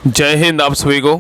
जय हिंद आप सभी को।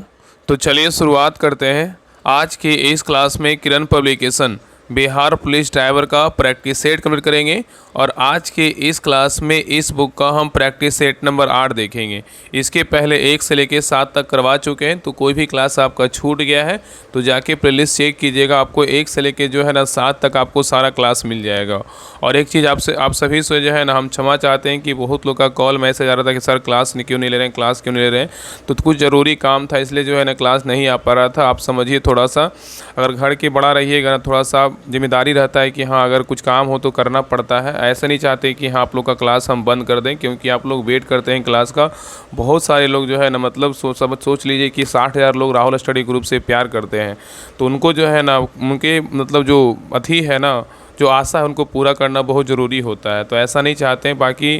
तो चलिए शुरुआत करते हैं। आज के इस क्लास में किरण पब्लिकेशन बिहार पुलिस ड्राइवर का प्रैक्टिस सेट कंप्लीट करेंगे और आज के इस क्लास में इस बुक का हम प्रैक्टिस सेट नंबर 8 देखेंगे। इसके पहले 1 से लेकर 7 तक करवा चुके हैं, तो कोई भी क्लास आपका छूट गया है तो जाके प्लेलिस्ट चेक कीजिएगा। आपको 1 से लेकर जो है ना 7 तक आपको सारा क्लास मिल जाएगा। और एक चीज़ आप सभी से जो है ना हम क्षमा चाहते हैं कि बहुत लोग का कॉल मैसेज आ रहा था कि सर क्लास क्यों नहीं ले रहे हैं, क्लास क्यों नहीं ले रहे हैं। तो कुछ ज़रूरी काम था इसलिए जो है ना क्लास नहीं आ पा रहा था। आप समझिए थोड़ा सा, अगर घर के बड़ा रहिएगा ना थोड़ा सा जिम्मेदारी रहता है कि हाँ अगर कुछ काम हो तो करना पड़ता है। ऐसा नहीं चाहते कि हाँ आप लोग का क्लास हम बंद कर दें, क्योंकि आप लोग वेट करते हैं क्लास का। बहुत सारे लोग जो है ना मतलब सोच लीजिए कि 60,000 लोग राहुल स्टडी ग्रुप से प्यार करते हैं, तो उनको जो है ना उनके मतलब जो अथी है ना जो आशा है उनको पूरा करना बहुत ज़रूरी होता है। तो ऐसा नहीं चाहते हैं। बाकी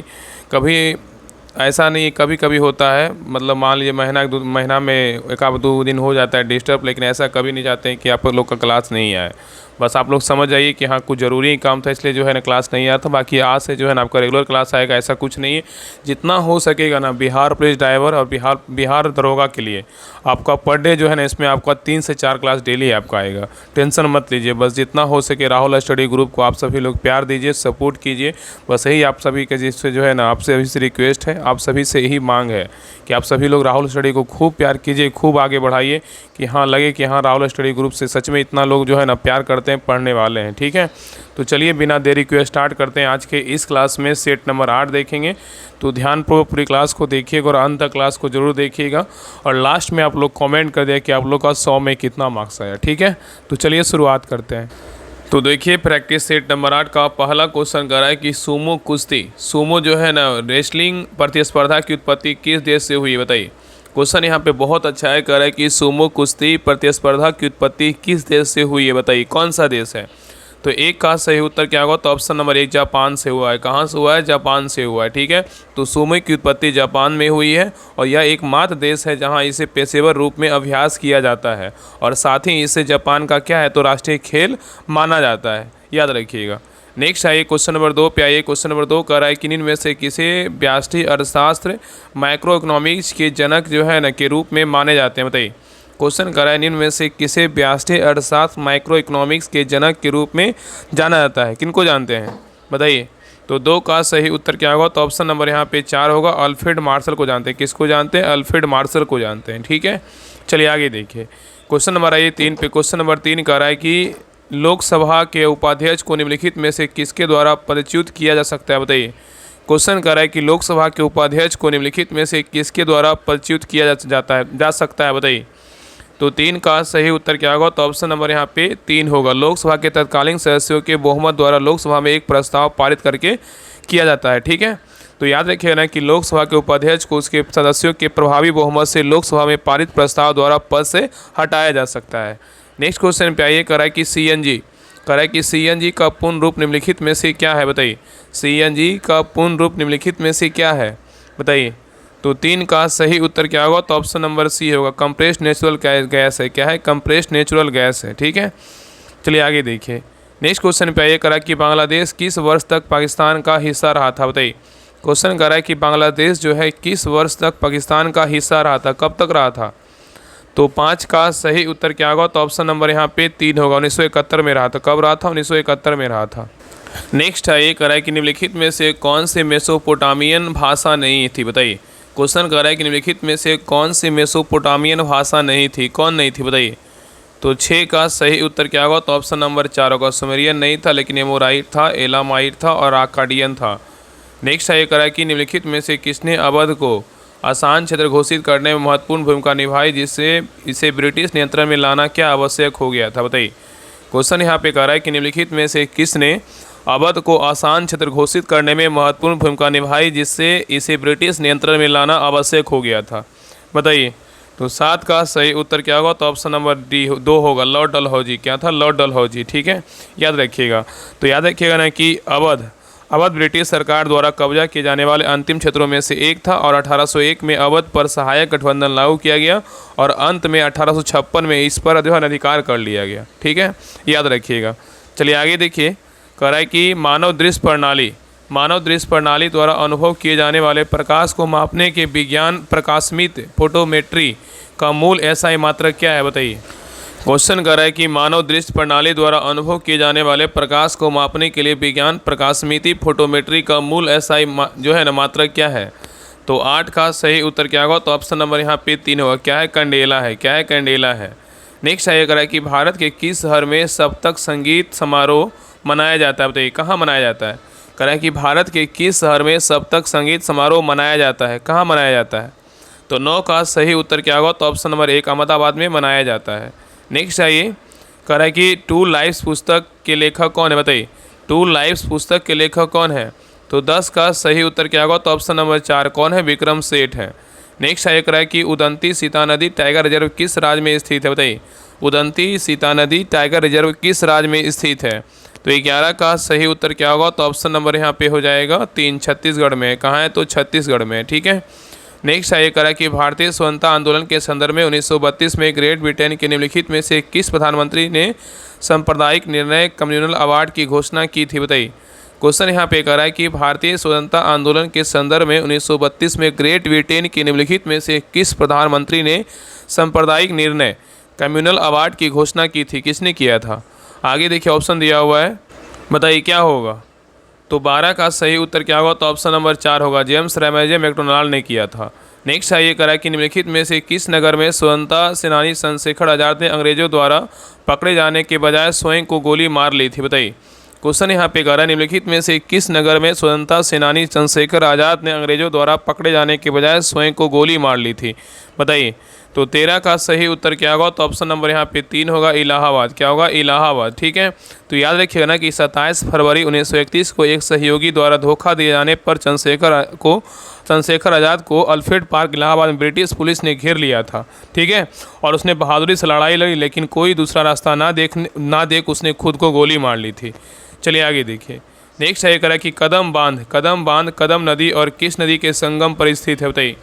कभी ऐसा नहीं, कभी कभी होता है, मतलब मान लीजिए महीना में 1-2 दिन हो जाता है डिस्टर्ब, लेकिन ऐसा कभी नहीं चाहते हैं कि आप लोग का क्लास नहीं आए। बस आप लोग समझ जाइए कि हाँ कुछ ज़रूरी काम था इसलिए जो है ना क्लास नहीं आया था। बाकी आज से जो है ना आपका रेगुलर क्लास आएगा, ऐसा कुछ नहीं है। जितना हो सकेगा ना बिहार पुलिस ड्राइवर और बिहार दरोगा के लिए आपका पर डे जो है ना इसमें आपका 3 से 4 क्लास डेली आपका आएगा। टेंशन मत लीजिए, बस जितना हो सके राहुल स्टडी ग्रुप को आप सभी लोग प्यार दीजिए, सपोर्ट कीजिए। बस यही आप सभी के जिससे जो है ना आपसे अभी से रिक्वेस्ट है, आप सभी से यही मांग है कि आप सभी लोग राहुल स्टडी को खूब प्यार कीजिए, खूब आगे बढ़ाइए कि हाँ लगे कि हाँ राहुल स्टडी ग्रुप से सच में इतना लोग जो है ना प्यार करते हैं, पढ़ने वाले हैं। ठीक है, तो चलिए बिना देरी क्यों स्टार्ट करते हैं। आज के इस क्लास में सेट नंबर 8 देखेंगे, तो ध्यानपूर्वक पूरी क्लास को देखिएगा और अंत तक क्लास को जरूर देखिएगा। और लास्ट में आप लोग कमेंट कर दिया कि आप लोग का 100 में कितना मार्क्स आया। ठीक है, तो चलिए शुरुआत करते हैं। तो देखिए प्रैक्टिस सेट नंबर 8 का पहला क्वेश्चन कर रहा है कि सूमो कुश्ती, सूमो जो है ना रेसलिंग प्रतिस्पर्धा की उत्पत्ति किस देश से हुई, बताइए। क्वेश्चन यहाँ पे बहुत अच्छा है, कह रहा है कि सूमो कुश्ती प्रतिस्पर्धा की उत्पत्ति किस देश से हुई है, बताइए कौन सा देश है। तो एक का सही उत्तर क्या होगा, तो ऑप्शन नंबर 1 जापान से हुआ है। कहाँ से हुआ है, जापान से हुआ है। ठीक है, तो सूमो की उत्पत्ति जापान में हुई है और यह एकमात्र देश है जहाँ इसे पेशेवर रूप में अभ्यास किया जाता है और साथ ही इसे जापान का क्या है तो राष्ट्रीय खेल माना जाता है, याद रखिएगा। नेक्स्ट आइए क्वेश्चन नंबर 2 पे आइए। क्वेश्चन नंबर 2 कह रहा है कि इनमें से किसे व्यष्टि अर्थशास्त्र माइक्रो इकोनॉमिक्स के जनक जो है ना के रूप में माने जाते हैं, बताइए। क्वेश्चन कर रहा है इनमें से किसे व्यष्टि अर्थशास्त्र माइक्रो इकोनॉमिक्स के जनक के रूप में जाना जाता है, किनको जानते हैं, बताइए। तो 2 का सही उत्तर क्या होगा, तो ऑप्शन नंबर यहाँ पे 4 होगा, अल्फ्रेड मार्शल को जानते हैं। किसको जानते हैं, अल्फ्रेड मार्शल को जानते हैं। ठीक है, चलिए आगे देखिए। क्वेश्चन नंबर आइए 3 पे। क्वेश्चन नंबर 3 कह रहा है कि लोकसभा के उपाध्यक्ष को निम्नलिखित में से किसके द्वारा पदच्युत किया जा सकता है, बताइए। क्वेश्चन कर रहा है कि लोकसभा के उपाध्यक्ष को निम्नलिखित में से किसके द्वारा पदच्युत किया जा सकता है, बताइए। तो 3 का सही उत्तर क्या होगा, तो ऑप्शन नंबर यहाँ पे 3 होगा। लोकसभा के तत्कालीन सदस्यों के बहुमत द्वारा लोकसभा में एक प्रस्ताव पारित करके किया जाता है। ठीक है, तो याद रखिएगा ना कि लोकसभा के उपाध्यक्ष को उसके सदस्यों के प्रभावी बहुमत से लोकसभा में पारित प्रस्ताव द्वारा पद से हटाया जा सकता है। नेक्स्ट क्वेश्चन पे आइए, करा कि सीएनजी का पूर्ण रूप निम्नलिखित में से क्या है, बताइए। सीएनजी का पूर्ण रूप निम्नलिखित में से क्या है, बताइए। तो 3 का सही उत्तर क्या होगा, तो ऑप्शन नंबर सी होगा, कंप्रेस्ड नेचुरल गैस है। क्या है, कंप्रेस्ड नेचुरल गैस है। ठीक है, चलिए आगे देखिए। नेक्स्ट क्वेश्चन पे आइए, करा कि बांग्लादेश किस वर्ष तक पाकिस्तान का हिस्सा रहा था, बताइए। क्वेश्चन करा है कि बांग्लादेश जो है किस वर्ष तक पाकिस्तान का हिस्सा रहा था, कब तक रहा था। तो 5 का सही उत्तर क्या होगा, तो ऑप्शन नंबर यहाँ पे 3 होगा, 1971 में रहा था। कब रहा था, 1971 में रहा था। नेक्स्ट है ये कह रहा है कि निम्नलिखित में से कौन से मेसोपोटामियन भाषा नहीं थी, बताइए। क्वेश्चन कह रहा है कि निम्नलिखित में से कौन सी मेसोपोटामियन भाषा नहीं थी, कौन नहीं थी, बताइए। तो 6 का सही उत्तर क्या होगा, तो ऑप्शन नंबर 4 होगा, सुमेरियन नहीं था लेकिन एमोराइट था, एलामाइट था और आकाडियन था। नेक्स्ट है ये कह रहा है कि निम्नलिखित में से किसने अवध को आसान क्षेत्र घोषित करने में महत्वपूर्ण भूमिका निभाई जिससे इसे ब्रिटिश नियंत्रण में लाना क्या आवश्यक हो गया था, बताइए। क्वेश्चन यहाँ पे कह रहा है कि निम्नलिखित में से किसने अवध को आसान क्षेत्र घोषित करने में महत्वपूर्ण भूमिका निभाई जिससे इसे ब्रिटिश नियंत्रण में लाना आवश्यक हो गया था, बताइए। तो 7 का सही उत्तर क्या होगा, तो ऑप्शन नंबर डी 2 होगा, लॉर्ड डलहौजी। क्या था, लॉर्ड डलहौजी। ठीक है, याद रखिएगा। तो याद रखिएगा ना कि अवध ब्रिटिश सरकार द्वारा कब्जा किए जाने वाले अंतिम क्षेत्रों में से एक था और 1801 में अवध पर सहायक गठबंधन लागू किया गया और अंत में 1856 में इस पर जो है अधिकार कर लिया गया। ठीक है, याद रखिएगा। चलिए आगे देखिए, कह रहा है कि मानव दृश्य प्रणाली द्वारा अनुभव किए जाने वाले प्रकाश को मापने के विज्ञान प्रकाशमित फोटोमेट्री का मूल एसआई मात्रक क्या है, बताइए। क्वेश्चन कर रहा है कि मानव दृश्य प्रणाली द्वारा अनुभव किए जाने वाले प्रकाश को मापने के लिए विज्ञान प्रकाशमिति फोटोमेट्री का मूल एसआई जो है ना मात्रक क्या है। तो 8 का सही उत्तर क्या होगा, तो ऑप्शन नंबर यहाँ पे 3 होगा। क्या है, कैंडेला है। क्या है, कैंडेला है। नेक्स्ट है कह रहा है कि भारत के किस शहर में सप्तक संगीत समारोह मनाया जाता है, बताइए कहाँ मनाया जाता है। कह रहा है कि भारत के किस शहर में सप्तक संगीत समारोह मनाया जाता है, कहाँ मनाया जाता है। तो 9 का सही उत्तर क्या होगा, तो ऑप्शन नंबर 1 अहमदाबाद में मनाया जाता है। नेक्स्ट है ये कह रहा है कि टू लाइव्स पुस्तक के लेखक कौन है, बताइए। टू लाइव्स पुस्तक के लेखक कौन है। तो 10 का सही उत्तर क्या होगा, तो ऑप्शन नंबर 4 कौन है, विक्रम सेठ है। नेक्स्ट है कह रहा है कि उदंती सीता नदी टाइगर रिजर्व किस राज्य में स्थित है, बताइए। उदंती सीता नदी टाइगर रिजर्व किस राज्य में स्थित है। तो 11 का सही उत्तर क्या होगा, तो ऑप्शन नंबर यहाँ पे हो जाएगा 3 छत्तीसगढ़ में। कहाँ है, तो छत्तीसगढ़ में। ठीक है। नेक्स्ट है कह रहा है कि भारतीय स्वतंत्रता आंदोलन के संदर्भ में 1932 में ग्रेट ब्रिटेन के निम्नलिखित में से किस प्रधानमंत्री ने सांप्रदायिक निर्णय कम्युनल अवार्ड की घोषणा की थी, बताइए। क्वेश्चन यहाँ पे कह रहा है कि भारतीय स्वतंत्रता आंदोलन के संदर्भ में 1932 में ग्रेट ब्रिटेन के निम्नलिखित में से किस प्रधानमंत्री ने सांप्रदायिक निर्णय कम्युनल अवार्ड की घोषणा की थी, किसने किया था। आगे देखिए ऑप्शन दिया हुआ है, बताइए क्या होगा। तो 12 का सही उत्तर क्या होगा, तो ऑप्शन नंबर 4 होगा, जेम्स रैमजे मैकडोनाल्ड ने किया था। नेक्स्ट है ये कह रहा है कि निम्नलिखित में से किस नगर में स्वतंत्रता सेनानी चंद्रशेखर आज़ाद ने अंग्रेजों द्वारा पकड़े जाने के बजाय स्वयं को गोली मार ली थी, बताइए। क्वेश्चन यहाँ पे कह रहा है निम्नलिखित में से किस नगर में स्वतंत्रता सेनानी चंद्रशेखर आज़ाद ने अंग्रेजों द्वारा पकड़े जाने के बजाय स्वयं को गोली मार ली थी, बताइए। तो 13 का सही उत्तर क्या होगा, तो ऑप्शन नंबर यहाँ पे 3 होगा, इलाहाबाद। क्या होगा, इलाहाबाद। ठीक है। तो याद रखिएगा ना कि 27 फरवरी 1931 को एक सहयोगी द्वारा धोखा दिए जाने पर चंद्रशेखर आज़ाद को अल्फ्रेड पार्क इलाहाबाद में ब्रिटिश पुलिस ने घेर लिया था। ठीक है। और उसने बहादुरी से लड़ाई लड़ी, लेकिन कोई दूसरा रास्ता ना देख उसने खुद को गोली मार ली थी। चलिए आगे देखिए। नेक्स्ट है कह कि कदम नदी और किस नदी के संगम पर स्थित है, बताइए।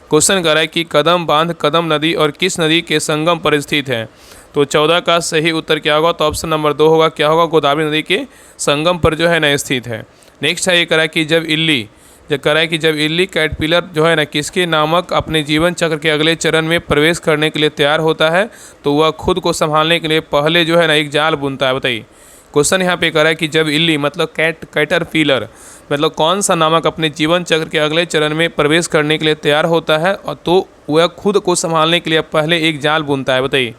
क्वेश्चन कर रहा है कि कदम नदी और किस नदी के संगम पर स्थित है। तो 14 का सही उत्तर क्या होगा, तो ऑप्शन नंबर 2 होगा। क्या होगा, गोदावरी नदी के संगम पर जो है ना स्थित है। नेक्स्ट है ये कह रहा है कि जब इल्ली कैटरपिलर जो है ना किसके नामक अपने जीवन चक्र के अगले चरण में प्रवेश करने के लिए तैयार होता है, तो वह खुद को संभालने के लिए पहले जो है ना एक जाल बुनता है, बताइए। क्वेश्चन यहाँ पे कह रहा है कि जब इल्ली मतलब कैटरपिलर मतलब कौन सा नामक अपने जीवन चक्र के अगले चरण में प्रवेश करने के लिए तैयार होता है, और तो वह खुद को संभालने के लिए पहले एक जाल बुनता है, बताइए।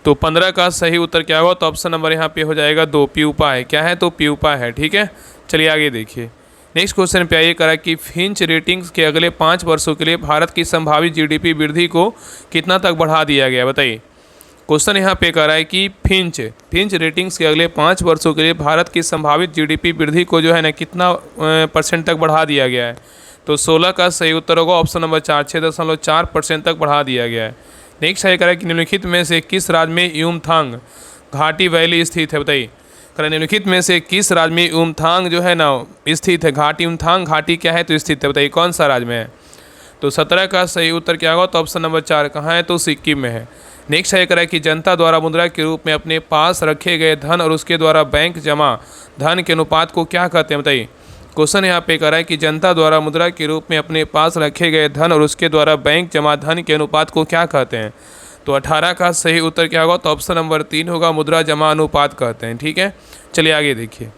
तो 15 का सही उत्तर क्या होगा, तो ऑप्शन नंबर यहाँ पे हो जाएगा 2, प्यूपा है। क्या है, तो प्यूपा है। ठीक है। चलिए आगे देखिए। नेक्स्ट क्वेश्चन पे आइए कह रहा है कि फिंच रेटिंग्स के अगले 5 वर्षों के लिए भारत की संभावित जीडीपी वृद्धि को कितना तक बढ़ा दिया गया, बताइए। क्वेश्चन यहाँ पे कह रहा है कि फिंच रेटिंग्स के अगले 5 वर्षों के लिए भारत की संभावित जीडीपी वृद्धि को जो है ना कितना % तक बढ़ा दिया गया है। तो 16 का सही उत्तर होगा ऑप्शन नंबर 4, 6.4% तक बढ़ा दिया गया है। नेक्स्ट है कह रहा है कि निम्नलिखित में से किस राज्य में युमथांग घाटी वैली स्थित है, बताइए। कह रहा है निम्नलिखित में से किस राज्य में युमथांग जो है ना स्थित है, युमथांग घाटी क्या है, तो स्थित है, बताइए कौन सा राज्य में है। तो 17 का सही उत्तर क्या होगा, तो ऑप्शन नंबर 4 कहाँ है, तो सिक्किम में है। नेक्स्ट है कह रहा है कि जनता द्वारा मुद्रा के रूप में अपने पास रखे गए धन और उसके द्वारा बैंक जमा धन के अनुपात को क्या कहते हैं, बताइए। क्वेश्चन यहाँ पे कह रहा है कि जनता द्वारा मुद्रा के रूप में अपने पास रखे गए धन और उसके द्वारा बैंक जमा धन के अनुपात को क्या कहते हैं। तो 18 का सही उत्तर क्या होगा, तो ऑप्शन नंबर 3 होगा, मुद्रा जमा अनुपात कहते हैं। ठीक है। चलिए आगे देखिए।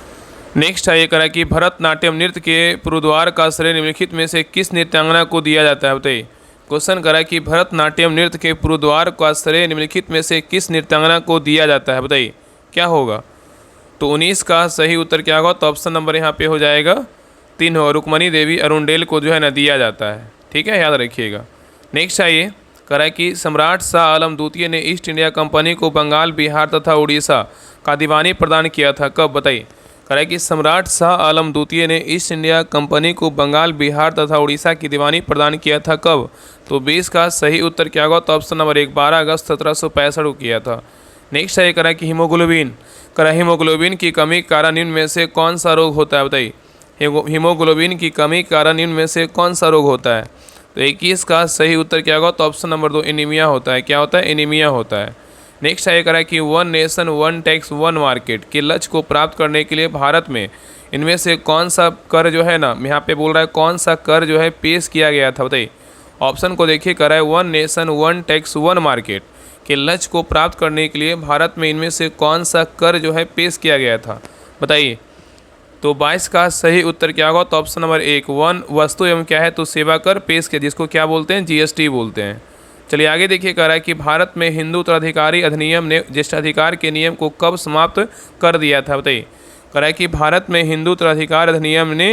नेक्स्ट है ये कह रहा है कि भरतनाट्यम नृत्य के पुरद्वार का श्रेय निम्नलिखित में से किस नृत्यांगना को दिया जाता है, बताइए। क्वेश्चन करा कि भरतनाट्यम नृत्य के पुरद्वार का श्रेय निम्नलिखित में से किस नृत्यांगना को दिया जाता है, बताइए क्या होगा। तो 19 का सही उत्तर क्या होगा, तो ऑप्शन नंबर यहाँ पे हो जाएगा 3 हो, रुक्मणी देवी अरुणडेल को जो है ना दिया जाता है। ठीक है, याद रखिएगा। नेक्स्ट आइए करा है कि सम्राट शाह आलम द्वितीय ने ईस्ट इंडिया कंपनी को बंगाल, बिहार तथा उड़ीसा का दीवानी प्रदान किया था, कब, बताइए। करा है कि सम्राट शाह आलम द्वितीय ने ईस्ट इंडिया कंपनी को बंगाल, बिहार तथा उड़ीसा की दीवानी प्रदान किया था, कब। तो 20 का सही उत्तर क्या होगा, तो ऑप्शन नंबर 1, 12 अगस्त 1765 को किया था। नेक्स्ट है करा कि हीमोग्लोबिन की कमी के कारण निम्न में से कौन सा रोग होता है, बताइए। हीमोग्लोबिन की कमी के कारण निम्न में से कौन सा रोग होता है। तो 21 का सही उत्तर क्या होगा, तो ऑप्शन नंबर 2, एनीमिया होता है। क्या होता है, एनीमिया होता है। नेक्स्ट है करा कि 1 नेशन 1 टैक्स 1 मार्केट के लक्ष्य को प्राप्त करने के लिए भारत में इनमें से कौन सा कर जो है ना, यहाँ पे बोल रहा है कौन सा कर जो है पेश किया गया था, बताइए। ऑप्शन को देखिए, करा है 1 नेशन 1 टैक्स 1 मार्केट के लक्ष्य को प्राप्त करने के लिए भारत में इनमें से कौन सा कर जो है पेश किया गया था, बताइए। तो 22 का सही उत्तर क्या होगा, तो ऑप्शन नंबर 1 1 वस्तु एवं क्या है, तो सेवा कर पेश किया, जिसको क्या बोलते हैं, जीएसटी बोलते हैं। चलिए आगे देखिए, कह रहा है कि भारत में हिंदू उत्तराधिकारी अधिनियम ने ज्येष्ठाधिकार के नियम को कब समाप्त कर दिया था, बताइए। कह रहा है कि भारत में हिंदू उत्तराधिकार अधिनियम ने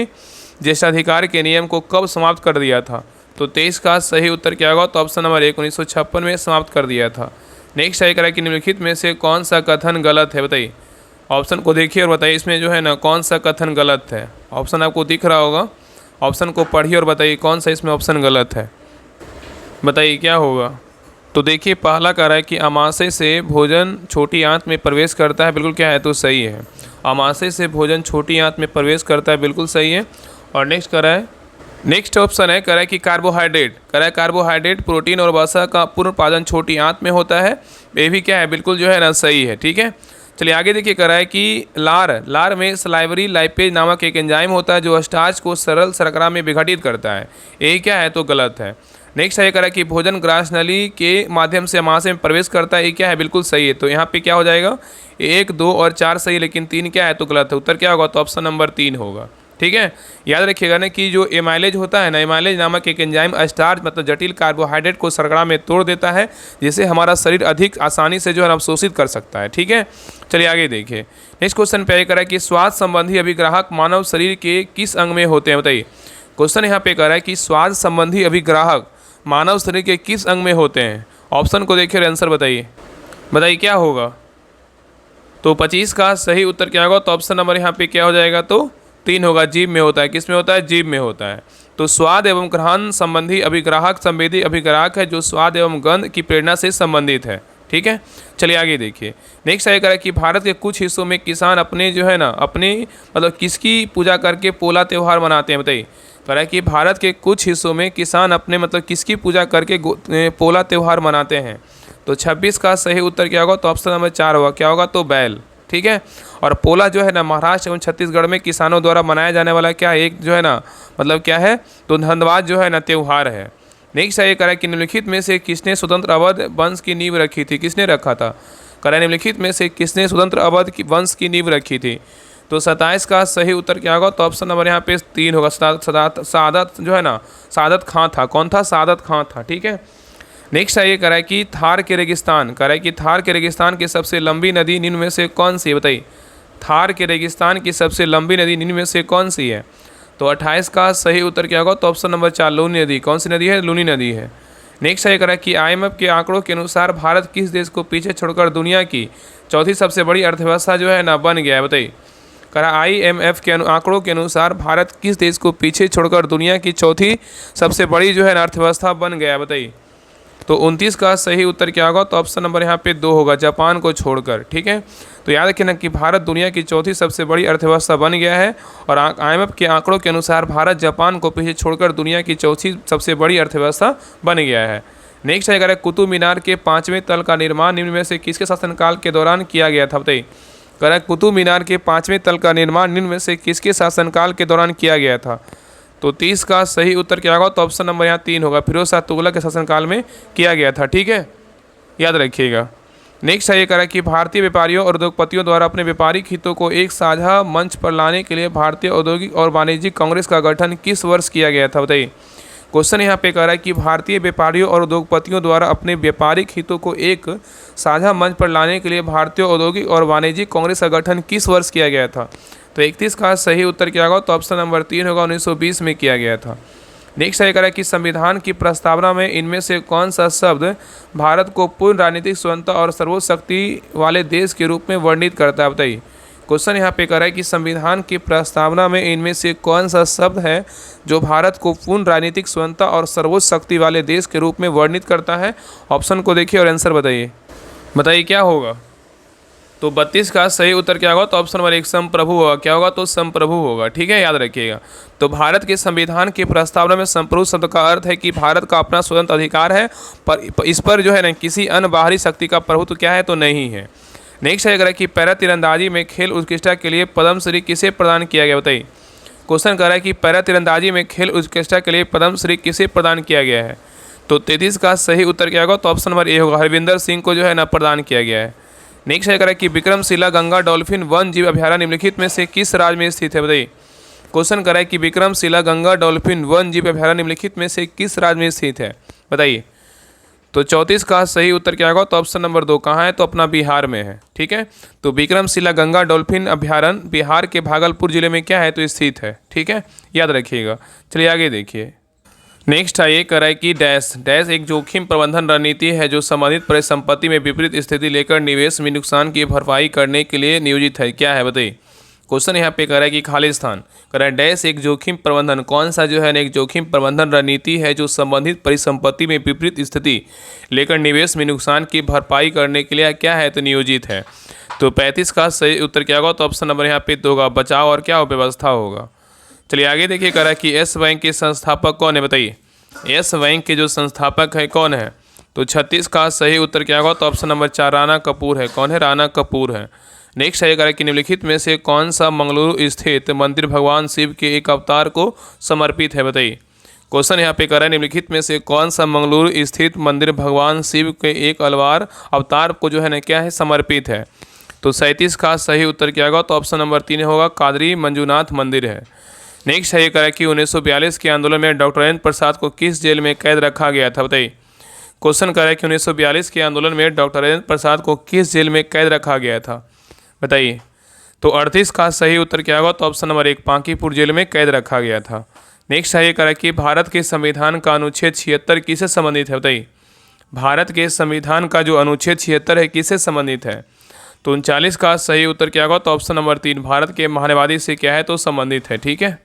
ज्येष्ठाधिकार के नियम को कब समाप्त कर दिया था, तो 23 का सही उत्तर क्या होगा, तो ऑप्शन नंबर 1 1956 में समाप्त कर दिया था। नेक्स्ट है, कह रहा है कि निम्नलिखित में से कौन सा कथन गलत है, बताइए। ऑप्शन को देखिए और बताइए इसमें जो है ना कौन सा कथन गलत है। ऑप्शन आपको दिख रहा होगा, ऑप्शन को पढ़िए और बताइए कौन सा इसमें ऑप्शन गलत है, बताइए क्या होगा। तो देखिए पहला कह रहा है कि अमाशय से भोजन छोटी आंत में प्रवेश करता है, बिल्कुल क्या है, तो सही है। अमाशय से भोजन छोटी आंत में प्रवेश करता है, बिल्कुल सही है। और नेक्स्ट कह रहा है, नेक्स्ट ऑप्शन है, कह रहा है कि कार्बोहाइड्रेट, कह रहा है कार्बोहाइड्रेट प्रोटीन और वसा का पूर्ण उत्पादन छोटी आंत में होता है, ये भी क्या है, बिल्कुल जो है ना सही है, ठीक है। चलिए आगे देखिए, कह रहा है कि लार में सलाइवरी लाइपेज नामक एक एंजाइम होता है जो स्टार्च को सरल शर्करा में विघटित करता है, ये क्या है, तो गलत है। नेक्स्ट है, कह रहा है कि भोजन ग्रास नली के माध्यम से अमाशय में प्रवेश करता है, ये क्या है, बिल्कुल सही है। तो यहाँ पे क्या हो जाएगा, 1 2 और 4 सही, लेकिन 3 क्या है, तो गलत है। उत्तर क्या होगा, तो ऑप्शन नंबर 3 होगा, ठीक है। याद रखिएगा ना कि जो एमाइलेज होता है ना, एमाइलेज नामक एक एंजाइम स्टार्च मतलब जटिल कार्बोहाइड्रेट को शर्करा में तोड़ देता है, जिससे हमारा शरीर अधिक आसानी से जो है अवशोषित कर सकता है, ठीक है। चलिए आगे देखिए, नेक्स्ट क्वेश्चन पे कह रहा है कि स्वाद संबंधी अभिग्राहक मानव शरीर के किस अंग में होते हैं, बताइए। क्वेश्चन यहाँ पे कह रहा है कि स्वाद संबंधी अभिग्राहक मानव शरीर के किस अंग में होते हैं। ऑप्शन को देखिए और आंसर बताइए, बताइए क्या होगा। तो 25 का सही उत्तर क्या होगा, तो ऑप्शन नंबर यहाँ पे क्या हो जाएगा, तो 3 होगा, जीभ में होता है। किस में होता है, जीभ में होता है। तो स्वाद एवं ग्रहण संबंधी अभिग्राहक संवेदी अभिग्राहक है जो स्वाद एवं गंध की प्रेरणा से संबंधित है, ठीक है। चलिए आगे देखिए, नेक्स्ट है, कह रहा है कि भारत के कुछ हिस्सों में किसान अपने जो है ना अपने मतलब किसकी पूजा करके पोला त्यौहार मनाते हैं, बताइए। कह रहा है कि भारत के कुछ हिस्सों में किसान अपने मतलब किसकी पूजा करके पोला त्यौहार मनाते हैं। तो 26 का सही उत्तर क्या होगा, तो ऑप्शन नंबर 4 होगा, क्या होगा, तो बैल, ठीक है। और पोला जो है ना महाराष्ट्र एवं छत्तीसगढ़ में किसानों द्वारा मनाया जाने वाला क्या एक जो है ना मतलब क्या है, तो धन्यवाद जो है ना त्यौहार है। नेक्स्ट है, कह रहा है कि निम्नलिखित में से किसने स्वतंत्र अवध वंश की नींव रखी थी, किसने रखा था। कह रहा है निम्नलिखित में से किसने स्वतंत्र अवध वंश की नींव रखी थी। तो 27 का सही उत्तर क्या होगा, तो ऑप्शन नंबर यहाँ पे 3 होगा, सादत जो है ना सादत खां था। कौन था, सादत खां था, ठीक है। नेक्स्ट है, ये कह रहा है कि थार के रेगिस्तान, कह रहा है कि थार के रेगिस्तान की सबसे लंबी नदी निम्न में से कौन सी है, बताइए। थार के रेगिस्तान की सबसे लंबी नदी निम्न में से कौन सी है। तो 28 का सही उत्तर क्या होगा, तो ऑप्शन नंबर 4 लूनी नदी। कौन सी नदी है, लूनी नदी है। नेक्स्ट है, कह रहा है कि IMF के आंकड़ों के अनुसार भारत किस देश को पीछे छोड़कर दुनिया की चौथी सबसे बड़ी अर्थव्यवस्था जो है ना बन गया है, बताइए। कह रहा IMF के आंकड़ों के अनुसार भारत किस देश को पीछे छोड़कर दुनिया की चौथी सबसे बड़ी जो है ना अर्थव्यवस्था बन गया है, बताइए। तो 29 का सही उत्तर क्या होगा, तो ऑप्शन नंबर यहाँ पे 2 होगा, जापान को छोड़कर, ठीक है। तो याद रखिए ना कि भारत दुनिया की चौथी सबसे बड़ी अर्थव्यवस्था बन गया है और IMF के आंकड़ों के अनुसार भारत जापान को पीछे छोड़कर दुनिया की चौथी सबसे बड़ी अर्थव्यवस्था बन गया है। नेक्स्ट है, अगर कुतुब मीनार के 5वें तल का निर्माण निम्न में से किसके शासनकाल के दौरान किया गया था, बताइए। कह रहा है कुतुब मीनार के 5वें तल का निर्माण निम्न में से किसके शासनकाल के दौरान किया गया था। तो 30 का सही उत्तर क्या होगा, तो ऑप्शन नंबर यहाँ 3 होगा, फिरोज शाह तुगलक के शासनकाल में किया गया था, ठीक है, याद रखिएगा। नेक्स्ट है, ये कह रहा है कि भारतीय व्यापारियों और उद्योगपतियों द्वारा अपने व्यापारिक हितों को एक साझा मंच पर लाने के लिए भारतीय औद्योगिक और वाणिज्यिक कांग्रेस का गठन किस वर्ष किया गया था, बताइए। क्वेश्चन यहाँ पे कह रहा है कि भारतीय व्यापारियों और उद्योगपतियों द्वारा अपने व्यापारिक हितों को एक साझा मंच पर लाने के लिए भारतीय औद्योगिक और वाणिज्यिक कांग्रेस का गठन किस वर्ष किया गया था। तो 31 का सही उत्तर क्या होगा, तो ऑप्शन नंबर 3 होगा, 1920 में किया गया था। नेक्स्ट है, कह रहा है कि संविधान की प्रस्तावना में इनमें से कौन सा शब्द भारत को पूर्ण राजनीतिक स्वतंत्रता और सर्वोच्च शक्ति वाले देश के रूप में वर्णित करता है, बताइए। क्वेश्चन यहाँ पे कह रहा है कि संविधान की प्रस्तावना में इनमें से कौन सा शब्द है जो भारत को पूर्ण राजनीतिक स्वतंत्रता और सर्वोच्च शक्ति वाले देश के रूप में वर्णित करता है। ऑप्शन को देखिए और आंसर बताइए, बताइए क्या होगा। तो 32 का सही उत्तर क्या होगा, तो ऑप्शन नंबर 1 संप्रभु होगा। क्या होगा, तो संप्रभु होगा, ठीक है, याद रखिएगा। तो भारत के संविधान की प्रस्तावना में संप्रभु शब्द का अर्थ है कि भारत का अपना स्वतंत्र अधिकार है, पर इस पर जो है ना किसी अन्य बाहरी शक्ति का प्रभुत्व क्या है, तो नहीं है। नेक्स्ट है, कि पैरा तीरंदाजी में खेल उत्कृष्टता के लिए पद्मश्री किसे प्रदान किया गया, बताइए। क्वेश्चन कर रहा है कि पैरा तीरंदाजी में खेल उत्कृष्टता के लिए पद्मश्री किसे प्रदान किया गया है। तो 33 का सही उत्तर क्या होगा, तो ऑप्शन नंबर ए होगा, हरविंदर सिंह को जो है ना प्रदान किया गया है। नेक्स्ट है, कि विक्रमशिला गंगा डॉल्फिन वन जीव अभ्यारण्य निम्नलिखित में से किस राज्य में स्थित है, बताइए। क्वेश्चन कर रहा है कि विक्रमशिला गंगा डॉल्फिन वन जीव अभ्यारण्य निम्नलिखित में से किस राज्य में स्थित है, बताइए। तो 34 का सही उत्तर क्या होगा, तो ऑप्शन नंबर 2 कहाँ है, तो अपना बिहार में है। ठीक है, तो विक्रमशिला गंगा डॉल्फिन अभ्यारण्य बिहार के भागलपुर जिले में क्या है, तो स्थित है। ठीक है, याद रखिएगा। चलिए आगे देखिए। नेक्स्ट है, ये करा है कि डैश डैश एक जोखिम प्रबंधन रणनीति है जो संबंधित परिसंपत्ति में विपरीत स्थिति लेकर निवेश में नुकसान की भरपाई करने के लिए नियोजित है, क्या है, बताइए। क्वेश्चन यहाँ पे कह रहा है कि खालिस्तान कह रहा है डैश एक जोखिम प्रबंधन, कौन सा जो है ना एक जोखिम प्रबंधन रणनीति है जो संबंधित परिसंपत्ति में विपरीत स्थिति लेकर निवेश में नुकसान की भरपाई करने के लिए क्या है, तो नियोजित है। तो 35 का सही उत्तर क्या होगा, तो ऑप्शन नंबर यहाँ पे 2 होगा, बचाव और क्या व्यवस्था होगा। चलिए आगे देखिए, कह रहा है कि यस बैंक के संस्थापक कौन है, बताइए। यस बैंक के जो संस्थापक है कौन है, तो 36 का सही उत्तर क्या होगा, तो ऑप्शन नंबर 4 राणा कपूर है। कौन है, राणा कपूर है। नेक्स्ट है, कह रहा है कि निम्नलिखित में से कौन सा मंगलुरु स्थित मंदिर भगवान शिव के एक अवतार को समर्पित है, बताइए। क्वेश्चन यहाँ पे कह रहा है निम्नलिखित में से कौन सा मंगलुरु स्थित मंदिर भगवान शिव के एक अवतार को जो है ना क्या है, समर्पित है। तो 37 का सही उत्तर क्या होगा, तो ऑप्शन नंबर 3 होगा, कादरी मंजुनाथ मंदिर है। नेक्स्ट है, ये कह रहा है कि 1942 के आंदोलन में डॉक्टर राजेंद्र प्रसाद को किस जेल में कैद रखा गया था, बताइए। क्वेश्चन कर रहा है कि 1942 के आंदोलन में डॉक्टर राजेंद्र प्रसाद को किस जेल में कैद रखा गया था, बताइए। तो 38 का सही उत्तर क्या होगा, तो ऑप्शन नंबर 1 पांकीपुर जेल में कैद रखा गया था। नेक्स्ट है, ये कह रहा है कि भारत के संविधान का अनुच्छेद 76 किससे संबंधित है, बताइए। भारत के संविधान का जो अनुच्छेद 76 है किससे संबंधित है। तो 39 का सही उत्तर क्या होगा, तो ऑप्शन नंबर 3 भारत के महानवादी से क्या है, तो संबंधित है। ठीक है,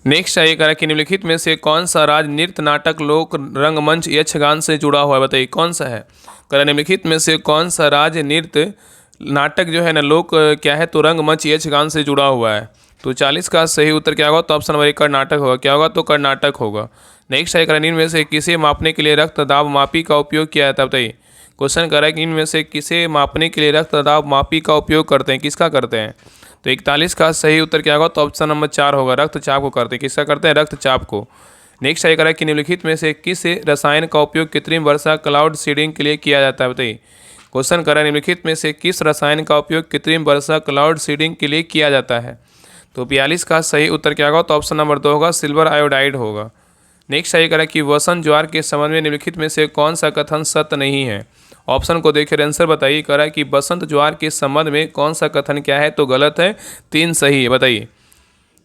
नेक्स्ट है, ये कह रहा है कि निम्नलिखित में से कौन सा राज्य नृत्य नाटक लोक रंगमंच यक्षगान से जुड़ा हुआ है, बताइए कौन सा है। कह रहा है निम्नलिखित में से कौन सा राज्य नृत्य नाटक जो है ना लोक क्या है, तो रंगमंच यक्षगान से जुड़ा हुआ है। तो 40 का सही उत्तर क्या होगा, तो ऑप्शन नंबर 1 कर्नाटक होगा। क्या होगा, तो कर्नाटक होगा। नेक्स्ट है, निम्न में से किसे मापने के लिए रक्त दाब मापी का उपयोग किया जाता है, बताइए। क्वेश्चन कर रहा है कि इनमें से किसे मापने के लिए रक्त दाब मापी का उपयोग करते हैं, किसका करते हैं। तो 41 का सही उत्तर क्या होगा, तो ऑप्शन नंबर 4 होगा, रक्तचाप को करते हैं। किसका करते हैं, रक्तचाप को। नेक्स्ट है, कह रहा है कि निम्नलिखित में से किस रसायन का उपयोग कृत्रिम वर्षा क्लाउड सीडिंग के लिए किया जाता है, बताइए। क्वेश्चन कर रहा है निम्नलिखित में से किस रसायन का उपयोग कृत्रिम वर्षा क्लाउड सीडिंग के लिए किया जाता है। तो 42 का सही उत्तर क्या होगा, तो ऑप्शन नंबर 2 होगा, सिल्वर आयोडाइड होगा। नेक्स्ट है, कह रहा है कि वसंत ज्वार के संबंध में निम्नलिखित में से कौन सा कथन सत्य नहीं है। ऑप्शन को देखिए, आंसर बताइए। कह रहा है कि बसंत ज्वार के संबंध में कौन सा कथन क्या है, तो गलत है, 3 सही है, बताइए।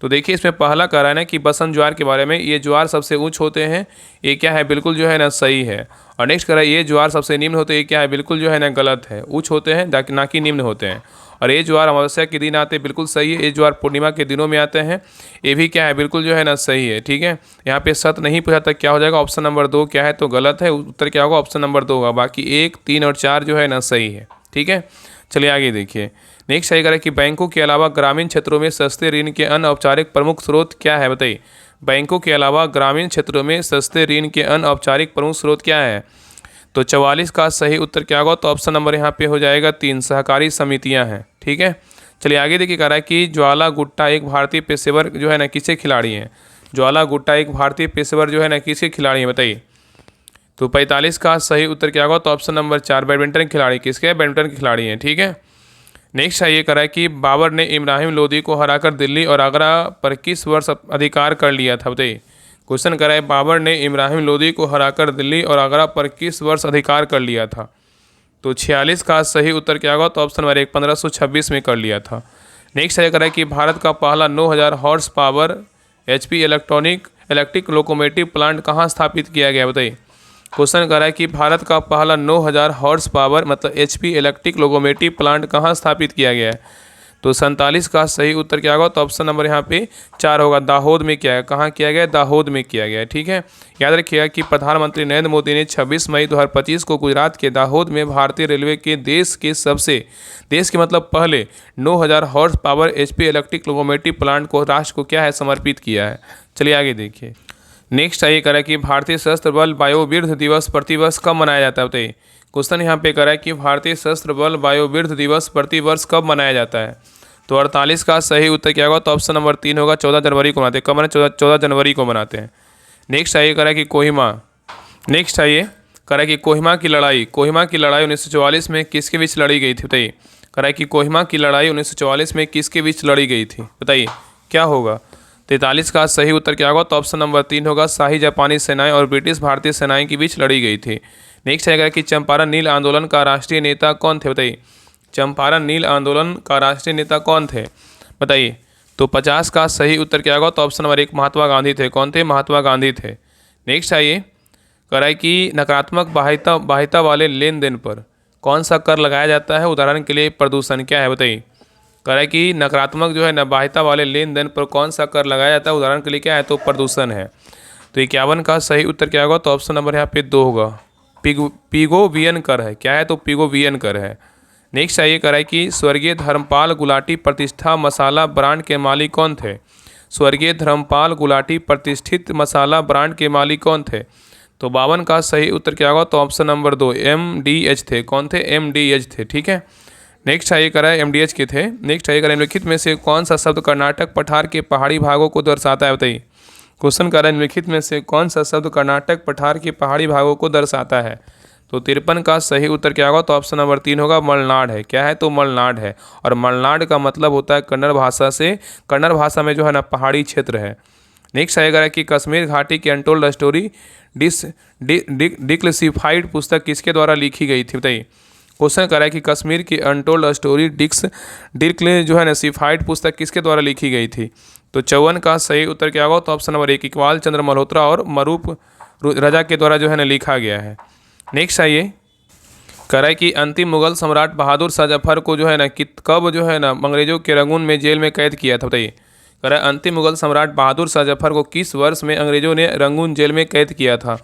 तो देखिए इसमें पहला कह रहा है ना कि बसंत ज्वार के बारे में, ये ज्वार सबसे उच्च होते हैं, ये क्या है, बिल्कुल जो है ना सही है। और नेक्स्ट कह रहा है ये ज्वार सबसे निम्न होते हैं, ये क्या है, बिल्कुल जो है ना गलत है, उच्च होते हैं ना कि निम्न होते हैं। और ये ज्वार अमावस्या के दिन आते हैं, बिल्कुल सही है। ये ज्वार पूर्णिमा के दिनों में आते हैं, ये भी क्या है, बिल्कुल जो है ना सही है। ठीक है, यहाँ पे सत्य नहीं पूछा था, क्या हो जाएगा, ऑप्शन नंबर 2 क्या है, तो गलत है। उत्तर क्या होगा, ऑप्शन नंबर 2 होगा। बाकी 1, 3 और 4 जो है ना सही है। ठीक है, चलिए आगे देखिए। नेक्स्ट सही करें कि बैंकों के अलावा ग्रामीण क्षेत्रों में सस्ते ऋण के अनौपचारिक प्रमुख स्रोत क्या है, बताइए। बैंकों के अलावा ग्रामीण क्षेत्रों में सस्ते ऋण के अनौपचारिक प्रमुख स्रोत क्या है। तो 44 का सही उत्तर क्या होगा, तो ऑप्शन नंबर यहाँ पे हो जाएगा 3 सहकारी समितियाँ हैं। ठीक है, चलिए आगे देखिए। कह रहा है कि ज्वाला गुट्टा एक भारतीय पेशेवर जो है ना किसके खिलाड़ी हैं। ज्वाला गुट्टा एक भारतीय पेशेवर जो है ना किसके खिलाड़ी हैं, बताइए। तो 45 का सही उत्तर क्या होगा, तो ऑप्शन नंबर 4 बैडमिंटन खिलाड़ी किसके, बैडमिंटन के खिलाड़ी हैं। ठीक है, नेक्स्ट है, ये कह रहा है कि बाबर ने इब्राहिम लोदी को हराकर दिल्ली और आगरा पर किस वर्ष अधिकार कर लिया था, बताइए। क्वेश्चन कर रहा है बाबर ने इब्राहिम लोदी को हराकर दिल्ली और आगरा पर किस वर्ष अधिकार कर लिया था। तो 46 का सही उत्तर क्या होगा, तो ऑप्शन नंबर 1 1526 में कर लिया था। नेक्स्ट है, कह रहा है कि भारत का पहला 9000 horse power HP electric locomotive plant कहाँ स्थापित किया गया, बताइए। क्वेश्चन कर रहा है कि भारत का पहला 9000 हॉर्स पावर मतलब HP इलेक्ट्रिक लोकोमोटिव प्लांट कहाँ स्थापित किया गया है। तो 47 का सही उत्तर क्या होगा, तो ऑप्शन नंबर यहाँ पे 4 होगा, दाहोद में किया है। कहाँ किया गया, दाहोद में किया गया है। ठीक है, याद रखिएगा कि प्रधानमंत्री नरेंद्र मोदी ने 26 मई 2025 को गुजरात के दाहोद में भारतीय रेलवे के देश के मतलब पहले 9000 horse power HP electric locomotive plant को राष्ट्र को क्या है समर्पित किया है। चलिए आगे देखिए। नेक्स्ट आइए करा कि भारतीय सशस्त्र बल वायुवृद्ध दिवस प्रतिवर्ष कब मनाया जाता है बताइए। क्वेश्चन यहाँ पे करा कि भारतीय सशस्त्र बल वायुवृद्ध दिवस प्रतिवर्ष कब मनाया जाता है। तो 48 का सही उत्तर क्या होगा, तो ऑप्शन नंबर 3 होगा, 14 जनवरी को मनाते हैं। कब मनाते हैं, 14 जनवरी को मनाते हैं। नेक्स्ट आइए करा कि कोहिमा, नेक्स्ट आइए करा कि कोहिमा की लड़ाई 1944 में किसके बीच लड़ी गई थी बताइए। करा कि कोहिमा की लड़ाई 1944 में किसके बीच लड़ी गई थी बताइए, क्या होगा। 43 का सही उत्तर क्या होगा, तो ऑप्शन नंबर 3 होगा, शाही जापानी सेनाएं और ब्रिटिश भारतीय सेनाएं के बीच लड़ी गई थी। नेक्स्ट आएगा कि चंपारण नील आंदोलन का राष्ट्रीय नेता कौन थे बताइए। चंपारण नील आंदोलन का राष्ट्रीय नेता कौन थे बताइए। तो 50 का सही उत्तर क्या होगा, तो ऑप्शन नंबर 1 महात्मा गांधी थे। कौन थे, महात्मा गांधी थे। नेक्स्ट आइए कराए कि नकारात्मक बाह्यता वाले लेन देन पर कौन सा कर लगाया जाता है। उदाहरण के लिए प्रदूषण, क्या है बताइए। कराए कि नकारात्मक जो है न बाह्यता वाले लेन देन पर कौन सा कर लगाया जाता है। उदाहरण के लिए क्या है, तो प्रदूषण है। तो 51 का सही उत्तर क्या होगा, तो ऑप्शन नंबर यहाँ पे 2 होगा, पिगोवियन कर है। क्या है, तो पिगोवियन कर है। नेक्स्ट आइए कराए कि स्वर्गीय धर्मपाल गुलाटी प्रतिष्ठा मसाला ब्रांड के मालिक कौन थे। स्वर्गीय धर्मपाल गुलाटी प्रतिष्ठित मसाला ब्रांड के मालिक कौन थे। तो 52 का सही उत्तर क्या होगा, तो ऑप्शन नंबर 2 MDH थे। कौन थे, MDH थे। ठीक है। नेक्स्ट आइए कराए MDH के थे। नेक्स्ट आइए कराए निम्नलिखित में से कौन सा शब्द कर्नाटक पठार के पहाड़ी भागों को दर्शाता है बताइए। क्वेश्चन कर रहा है निम्नलिखित में से कौन सा शब्द कर्नाटक पठार के पहाड़ी भागों को दर्शाता है। तो 53 का सही उत्तर क्या होगा, तो ऑप्शन नंबर 3 होगा, मलनाड है। क्या है, तो मलनाड है। और मलनाड का मतलब होता है कन्नड़ भाषा से, कन्नड़ भाषा में जो है ना पहाड़ी क्षेत्र है। नेक्स्ट आएगा कि कश्मीर घाटी की अनटोल्ड स्टोरी डिक्लसिफाइड पुस्तक किसके द्वारा लिखी गई थी बताइए। क्वेश्चन कर रहा है कि कश्मीर की अनटोल्ड स्टोरी डिक्ल जो है ना सिफाइड पुस्तक किसके द्वारा लिखी गई थी। तो 54 का सही उत्तर क्या होगा, तो ऑप्शन नंबर 1 इकबाल चंद्र मल्होत्रा और मरूप रजा के द्वारा जो है ना लिखा गया है। नेक्स्ट आइए कह रहा है कि अंतिम मुगल सम्राट बहादुर शाह जफर को जो है ना कब जो है ना अंग्रेजों के रंगून में जेल में कैद किया था बताइए। कह रहा है अंतिम मुगल सम्राट बहादुर शाह जफर को किस वर्ष में अंग्रेजों ने रंगून जेल में कैद किया था।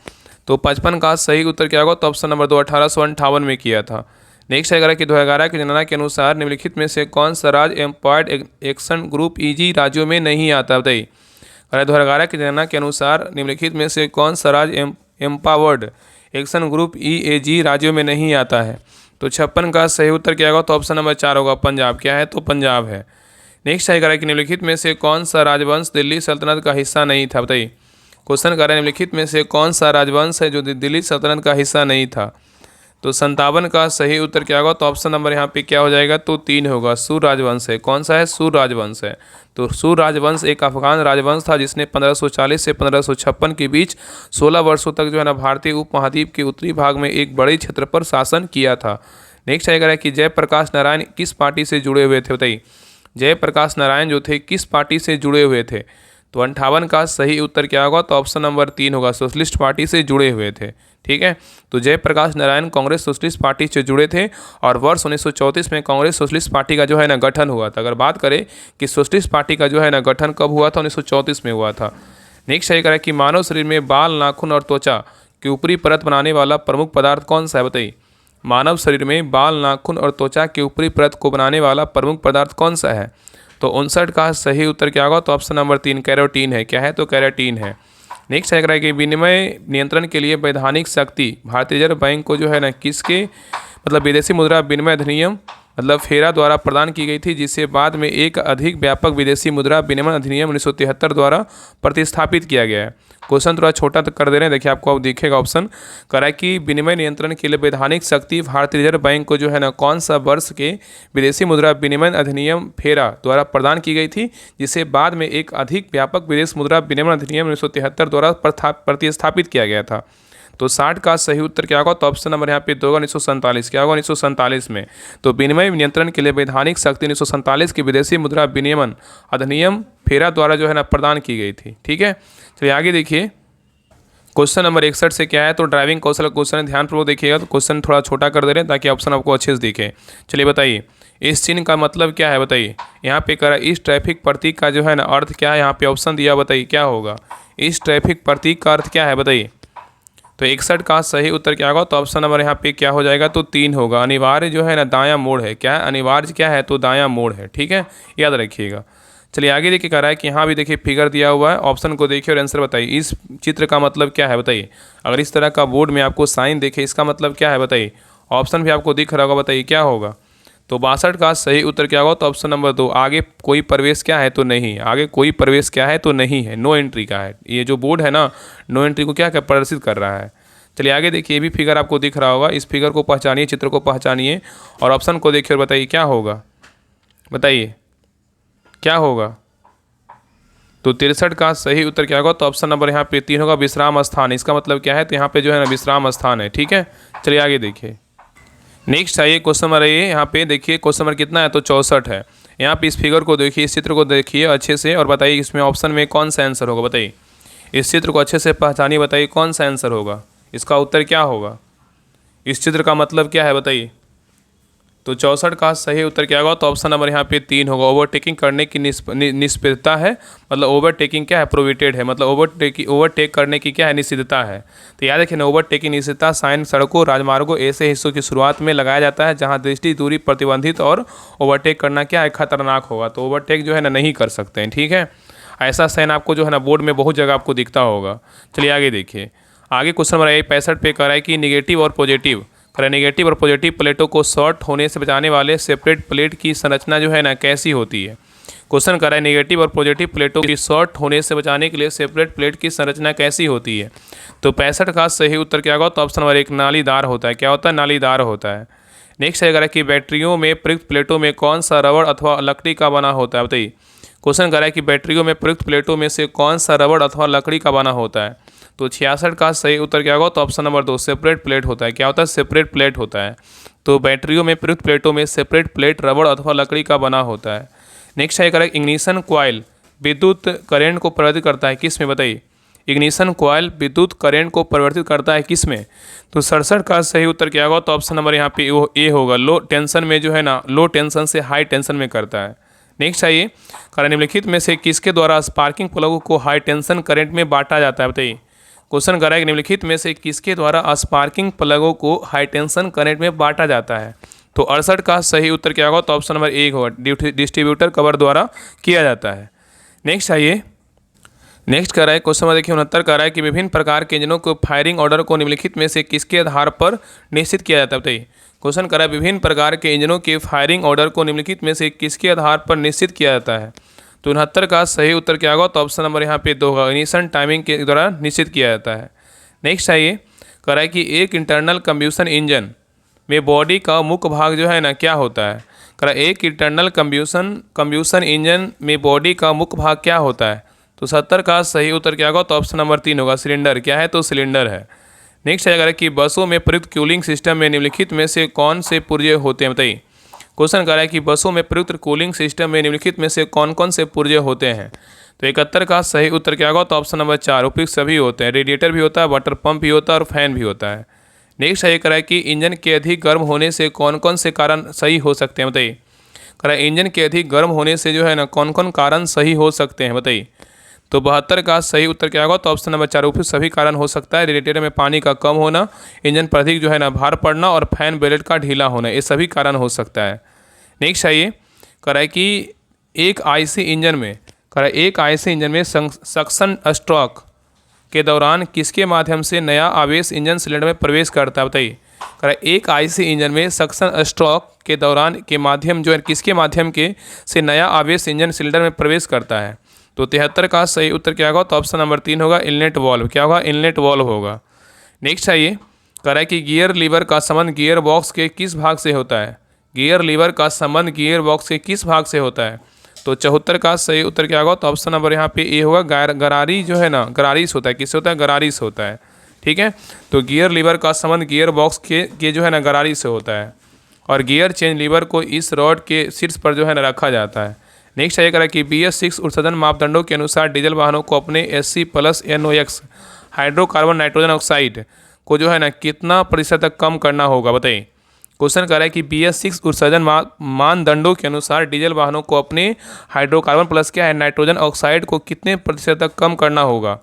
तो 55 का सही उत्तर क्या होगा, तो ऑप्शन नंबर 2 1858 में किया था। नेक्स्ट है कि 2011 की जनगणना के अनुसार निम्नलिखित में से कौन सा राज्य एम्पावर्ड एक्शन ग्रुप EG राज्यों में नहीं आता बताइए। 2011 की जनगणना के अनुसार निम्नलिखित में से कौन सा राज्य एम्पावर्ड एक्शन ग्रुप EAG राज्यों में नहीं आता है। तो 56 का सही उत्तर क्या होगा, तो ऑप्शन नंबर 4 होगा, पंजाब। क्या है, तो पंजाब है। नेक्स्ट है कि निम्नलिखित में से कौन सा राजवंश दिल्ली सल्तनत का हिस्सा नहीं था बताइए। क्वेश्चन कर रहे हैं निम्नलिखित में से कौन सा राजवंश है जो दिल्ली सल्तनत का हिस्सा नहीं था। तो 57 का सही उत्तर क्या होगा, तो ऑप्शन नंबर यहाँ पे क्या हो जाएगा, तो 3 होगा, सूर राजवंश है। कौन सा है, सूर राजवंश है। तो सूर राजवंश एक अफगान राजवंश था जिसने 1540 से 1556 के बीच 16 वर्षों तक जो है ना भारतीय उपमहाद्वीप के उत्तरी भाग में एक बड़े क्षेत्र पर शासन किया था। नेक्स्ट आएगा कि जयप्रकाश नारायण किस पार्टी से जुड़े हुए थे बताइए। जयप्रकाश नारायण जो थे किस पार्टी से जुड़े हुए थे। तो 58 का सही उत्तर क्या होगा, तो ऑप्शन नंबर 3 होगा, सोशलिस्ट पार्टी से जुड़े हुए थे। ठीक है। तो जयप्रकाश नारायण कांग्रेस सोशलिस्ट पार्टी से जुड़े थे और वर्ष 1934 में कांग्रेस सोशलिस्ट पार्टी का जो है ना गठन हुआ था। अगर बात करें कि सोशलिस्ट पार्टी का जो है ना गठन कब हुआ था, 1934 में हुआ था। नेक्स्ट है कि मानव शरीर में बाल, नाखून और त्वचा की ऊपरी परत बनाने वाला प्रमुख पदार्थ कौन सा है बताइए। मानव शरीर में बाल, नाखून और त्वचा की ऊपरी परत को बनाने वाला प्रमुख पदार्थ कौन सा है। तो 59 का सही उत्तर क्या होगा, तो ऑप्शन नंबर 3 कैरोटीन है। क्या है, तो कैरोटीन है। नेक्स्ट है कि विनिमय नियंत्रण के लिए वैधानिक शक्ति भारतीय रिजर्व बैंक को जो है ना किसके मतलब विदेशी मुद्रा विनिमय अधिनियम मतलब फेरा द्वारा प्रदान की गई थी, जिसे बाद में एक अधिक व्यापक विदेशी मुद्रा विनिमय अधिनियम 1973 द्वारा प्रतिस्थापित किया गया है। क्वेश्चन थोड़ा छोटा कर दे रहे हैं, देखिए आपको अब दिखेगा ऑप्शन। करा कि विनिमय नियंत्रण के लिए वैधानिक शक्ति भारतीय रिजर्व बैंक को जो है ना कौन सा वर्ष के विदेशी मुद्रा विनिमय अधिनियम फेरा द्वारा प्रदान की गई थी, जिसे बाद में एक अधिक व्यापक विदेश मुद्रा विनिमय अधिनियम 1973 द्वारा प्रतिस्थापित किया गया था। तो 60 का सही उत्तर क्या होगा, तो ऑप्शन नंबर यहाँ पे 2 होगा, 1947। क्या होगा, 1947 में। तो विनिमय नियंत्रण के लिए वैधानिक शक्ति 1947 की विदेशी मुद्रा विनियमन अधिनियम फेरा द्वारा जो है ना प्रदान की गई थी। ठीक है। चलिए आगे देखिए क्वेश्चन नंबर 61 से क्या है, तो ड्राइविंग कौशल क्वेश्चन ध्यानपूर्वक देखिएगा। तो क्वेश्चन थोड़ा छोटा कर दे रहे हैं ताकि ऑप्शन आपको अच्छे से दिखे। चलिए बताइए इस चिन्ह का मतलब क्या है बताइए। यहाँ पे करा इस ट्रैफिक प्रतीक का जो है ना अर्थ क्या है, यहाँ पे ऑप्शन दिया, बताइए क्या होगा। इस ट्रैफिक प्रतीक का अर्थ क्या है बताइए। तो 61 का सही उत्तर क्या होगा, तो ऑप्शन नंबर यहाँ पे क्या हो जाएगा, तो 3 होगा, अनिवार्य जो है ना दायां मोड़ है। क्या है, अनिवार्य क्या है, तो दायां मोड़ है। ठीक है, याद रखिएगा। चलिए आगे देखिए, कह रहा है कि यहाँ भी देखिए फिगर दिया हुआ है, ऑप्शन को देखिए और आंसर बताइए। इस चित्र का मतलब क्या है बताइए। अगर इस तरह का बोर्ड में आपको साइन देखे, इसका मतलब क्या है बताइए। ऑप्शन भी आपको दिख रहा होगा, बताइए क्या होगा। तो 62 का सही उत्तर क्या होगा, तो ऑप्शन नंबर 2, आगे कोई प्रवेश क्या है तो नहीं, आगे कोई प्रवेश क्या है तो नहीं है, नो एंट्री का है। ये जो बोर्ड है ना, नो एंट्री को क्या प्रदर्शित कर रहा है। चलिए आगे देखिए, ये भी फिगर आपको दिख रहा होगा, इस फिगर को पहचानिए, चित्र को पहचानिए और ऑप्शन को देखिए और बताइए क्या होगा, बताइए क्या होगा। तो 63 का सही उत्तर क्या होगा, तो ऑप्शन नंबर यहाँ पे 3 होगा, विश्राम स्थान। इसका मतलब क्या है, तो यहाँ पे जो है ना विश्राम स्थान है। ठीक है, चलिए आगे देखिए। नेक्स्ट आइए क्वेश्चन नंबर, ये यहाँ पे देखिए क्वेश्चन नंबर कितना है, तो 64 है। यहाँ पे इस फिगर को देखिए, इस चित्र को देखिए अच्छे से और बताइए इसमें ऑप्शन में कौन सा आंसर होगा, बताइए। इस चित्र को अच्छे से पहचानिए, बताइए कौन सा आंसर होगा, इसका उत्तर क्या होगा, इस चित्र का मतलब क्या है बताइए। तो 64 का सही उत्तर क्या होगा, तो ऑप्शन नंबर यहाँ पे 3 होगा, ओवरटेकिंग करने की निष्पक्षता है। मतलब ओवरटेकिंग क्या है, प्रोहिबिटेड है, मतलब ओवरटेक करने की क्या है, निषिद्धता है। तो याद रखिए ना, ओवरटेकिंग निषिद्धता साइन सड़कों, राजमार्गों ऐसे हिस्सों की शुरुआत में लगाया जाता है जहाँ दृष्टि दूरी प्रतिबंधित और ओवरटेक करना क्या है, खतरनाक होगा। तो ओवरटेक जो है ना नहीं कर सकते हैं। ठीक है, ऐसा साइन आपको जो है ना बोर्ड में बहुत जगह आपको दिखता होगा। चलिए आगे देखिए, आगे क्वेश्चन नंबर 65 पे कह रहा है कि निगेटिव और पॉजिटिव, नेगेटिव और पॉजिटिव प्लेटों को शॉर्ट होने से बचाने वाले सेपरेट प्लेट की संरचना जो है ना कैसी होती है। क्वेश्चन कर रहा है नेगेटिव और पॉजिटिव प्लेटों की शॉर्ट होने से बचाने के लिए सेपरेट प्लेट की संरचना कैसी होती है। तो 65 का सही उत्तर क्या होगा, तो ऑप्शन नंबर 1, नालीदार होता है। क्या होता है, नालीदार होता है। नेक्स्ट है कि बैटरियों में प्रयुक्त प्लेटों में कौन सा रबड़ अथवा लकड़ी का बना होता है, बताइए। क्वेश्चन कर रहा है कि बैटरियों में प्रयुक्त प्लेटों में से कौन सा रबड़ अथवा लकड़ी का बना होता है। तो 66 का सही उत्तर क्या होगा, तो ऑप्शन नंबर 2, सेपरेट प्लेट होता है। क्या होता है, सेपरेट प्लेट होता है। तो बैटरियों में प्रयुक्त प्लेटों में सेपरेट प्लेट रबड़ अथवा लकड़ी का बना होता है। नेक्स्ट है करेक्ट, इग्निशन कॉइल विद्युत करंट को परिवर्तित करता है किस में, बताइए। इग्निशन कॉइल विद्युत करंट को परिवर्तित करता है किस में। तो 67 का सही उत्तर क्या होगा, तो ऑप्शन नंबर यहाँ पे ए होगा, लो टेंशन में जो है ना, लो टेंशन से हाई टेंशन में करता है। नेक्स्ट आइए, कारण निम्नलिखित में से किसके द्वारा स्पार्किंग प्लग को हाई टेंशन करंट में बांटा जाता है, बताइए। क्वेश्चन कर रहा है कि निम्नलिखित में से किसके द्वारा स्पार्किंग प्लगों को हाई टेंशन करंट में बांटा जाता है। तो 68 का सही उत्तर क्या होगा, तो ऑप्शन नंबर 1 होगा, डिस्ट्रीब्यूटर कवर द्वारा किया जाता है। नेक्स्ट आइए, नेक्स्ट कर रहा है क्वेश्चन नंबर देखिए 69 कर रहा है कि विभिन्न प्रकार के इंजनों को फायरिंग ऑर्डर को निम्नलिखित में से किसके आधार पर निश्चित किया जाता है, बताइए। क्वेश्चन कर रहा है विभिन्न प्रकार के इंजनों के फायरिंग ऑर्डर को निम्नलिखित में से किसके आधार पर निश्चित किया जाता है। तो 69 का सही उत्तर क्या होगा, तो ऑप्शन नंबर यहाँ पे 2 होगा, इग्निशन टाइमिंग के द्वारा निश्चित किया जाता है। नेक्स्ट आइए, कह रहा है कि एक इंटरनल कंब्यूशन इंजन में बॉडी का मुख्य भाग जो है ना क्या होता है। कह रहा है एक इंटरनल कंब्यूशन इंजन में बॉडी का मुख्य भाग क्या होता है। तो 70 का सही उत्तर क्या होगा, तो ऑप्शन नंबर 3 होगा, सिलेंडर। क्या है, तो सिलेंडर है। नेक्स्ट है कि बसों में प्रयुक्त कूलिंग सिस्टम में निम्नलिखित में से कौन से पुर्जे होते हैं, बताइए। क्वेश्चन कर रहा है कि बसों में प्रयुक्त कूलिंग सिस्टम में निम्नलिखित में से कौन कौन से पुर्जे होते हैं। तो 71 का सही उत्तर क्या होगा, तो ऑप्शन नंबर 4, उपयुक्त सभी होते हैं। रेडिएटर भी होता है, वाटर पंप भी होता है और फैन भी होता है। नेक्स्ट है कह रहा है कि इंजन के अधिक गर्म होने से कौन कौन से कारण सही हो सकते हैं, बताइए। कह रहा है इंजन के अधिक गर्म होने से जो है ना कौन कौन कारण सही हो सकते हैं, बताइए। तो 72 का सही उत्तर क्या होगा, तो ऑप्शन नंबर 4, उपयुक्त सभी कारण हो सकता है। रेडिएटर में पानी का कम होना, इंजन पर अधिक जो है ना भार पड़ना और फैन ब्लेड का ढीला होना, ये सभी कारण हो सकता है। नेक्स्ट आइए, कह रहा है कि एक आईसी इंजन में सक्शन स्ट्रोक के दौरान किसके माध्यम से नया आवेश इंजन सिलेंडर में प्रवेश करता है, बताइए। कह रहा है एक आईसी इंजन में सक्शन स्ट्रोक के दौरान के माध्यम जो है किसके माध्यम के से नया आवेश इंजन सिलेंडर में प्रवेश करता है। तो 73 का सही उत्तर क्या होगा, तो ऑप्शन नंबर 3 होगा, इनलेट वाल्व। क्या होगा, इनलेट वाल्व होगा। नेक्स्ट आइए, कह रहा है कि गियर लीवर का संबंध गियर बॉक्स के किस भाग से होता है। गियर लीवर का संबंध गियर बॉक्स के किस भाग से होता है। तो 74 का सही उत्तर क्या होगा, तो ऑप्शन नंबर यहाँ पे ए होगा, गरारी जो है ना, गरारीस होता है। किससे होता है, गरारीस होता है। ठीक है, तो गियर लीवर का संबंध गियर बॉक्स के जो है ना गरारी से होता है और गियर चेंज लीवर को इस रॉड के शीर्ष पर जो है ना रखा जाता है। नेक्स्ट ये कह रहा है कि BS6 उत्सर्जन मापदंडों के अनुसार डीजल वाहनों को अपने SC+NOx हाइड्रोकार्बन नाइट्रोजन ऑक्साइड को जो है ना कितना प्रतिशत तक कम करना होगा, बताइए। क्वेश्चन कर रहा है कि BS6 उत्सर्जन मानदंडों के अनुसार डीजल वाहनों को अपने हाइड्रोकार्बन प्लस क्या है नाइट्रोजन ऑक्साइड को कितने प्रतिशत तक कम करना होगा।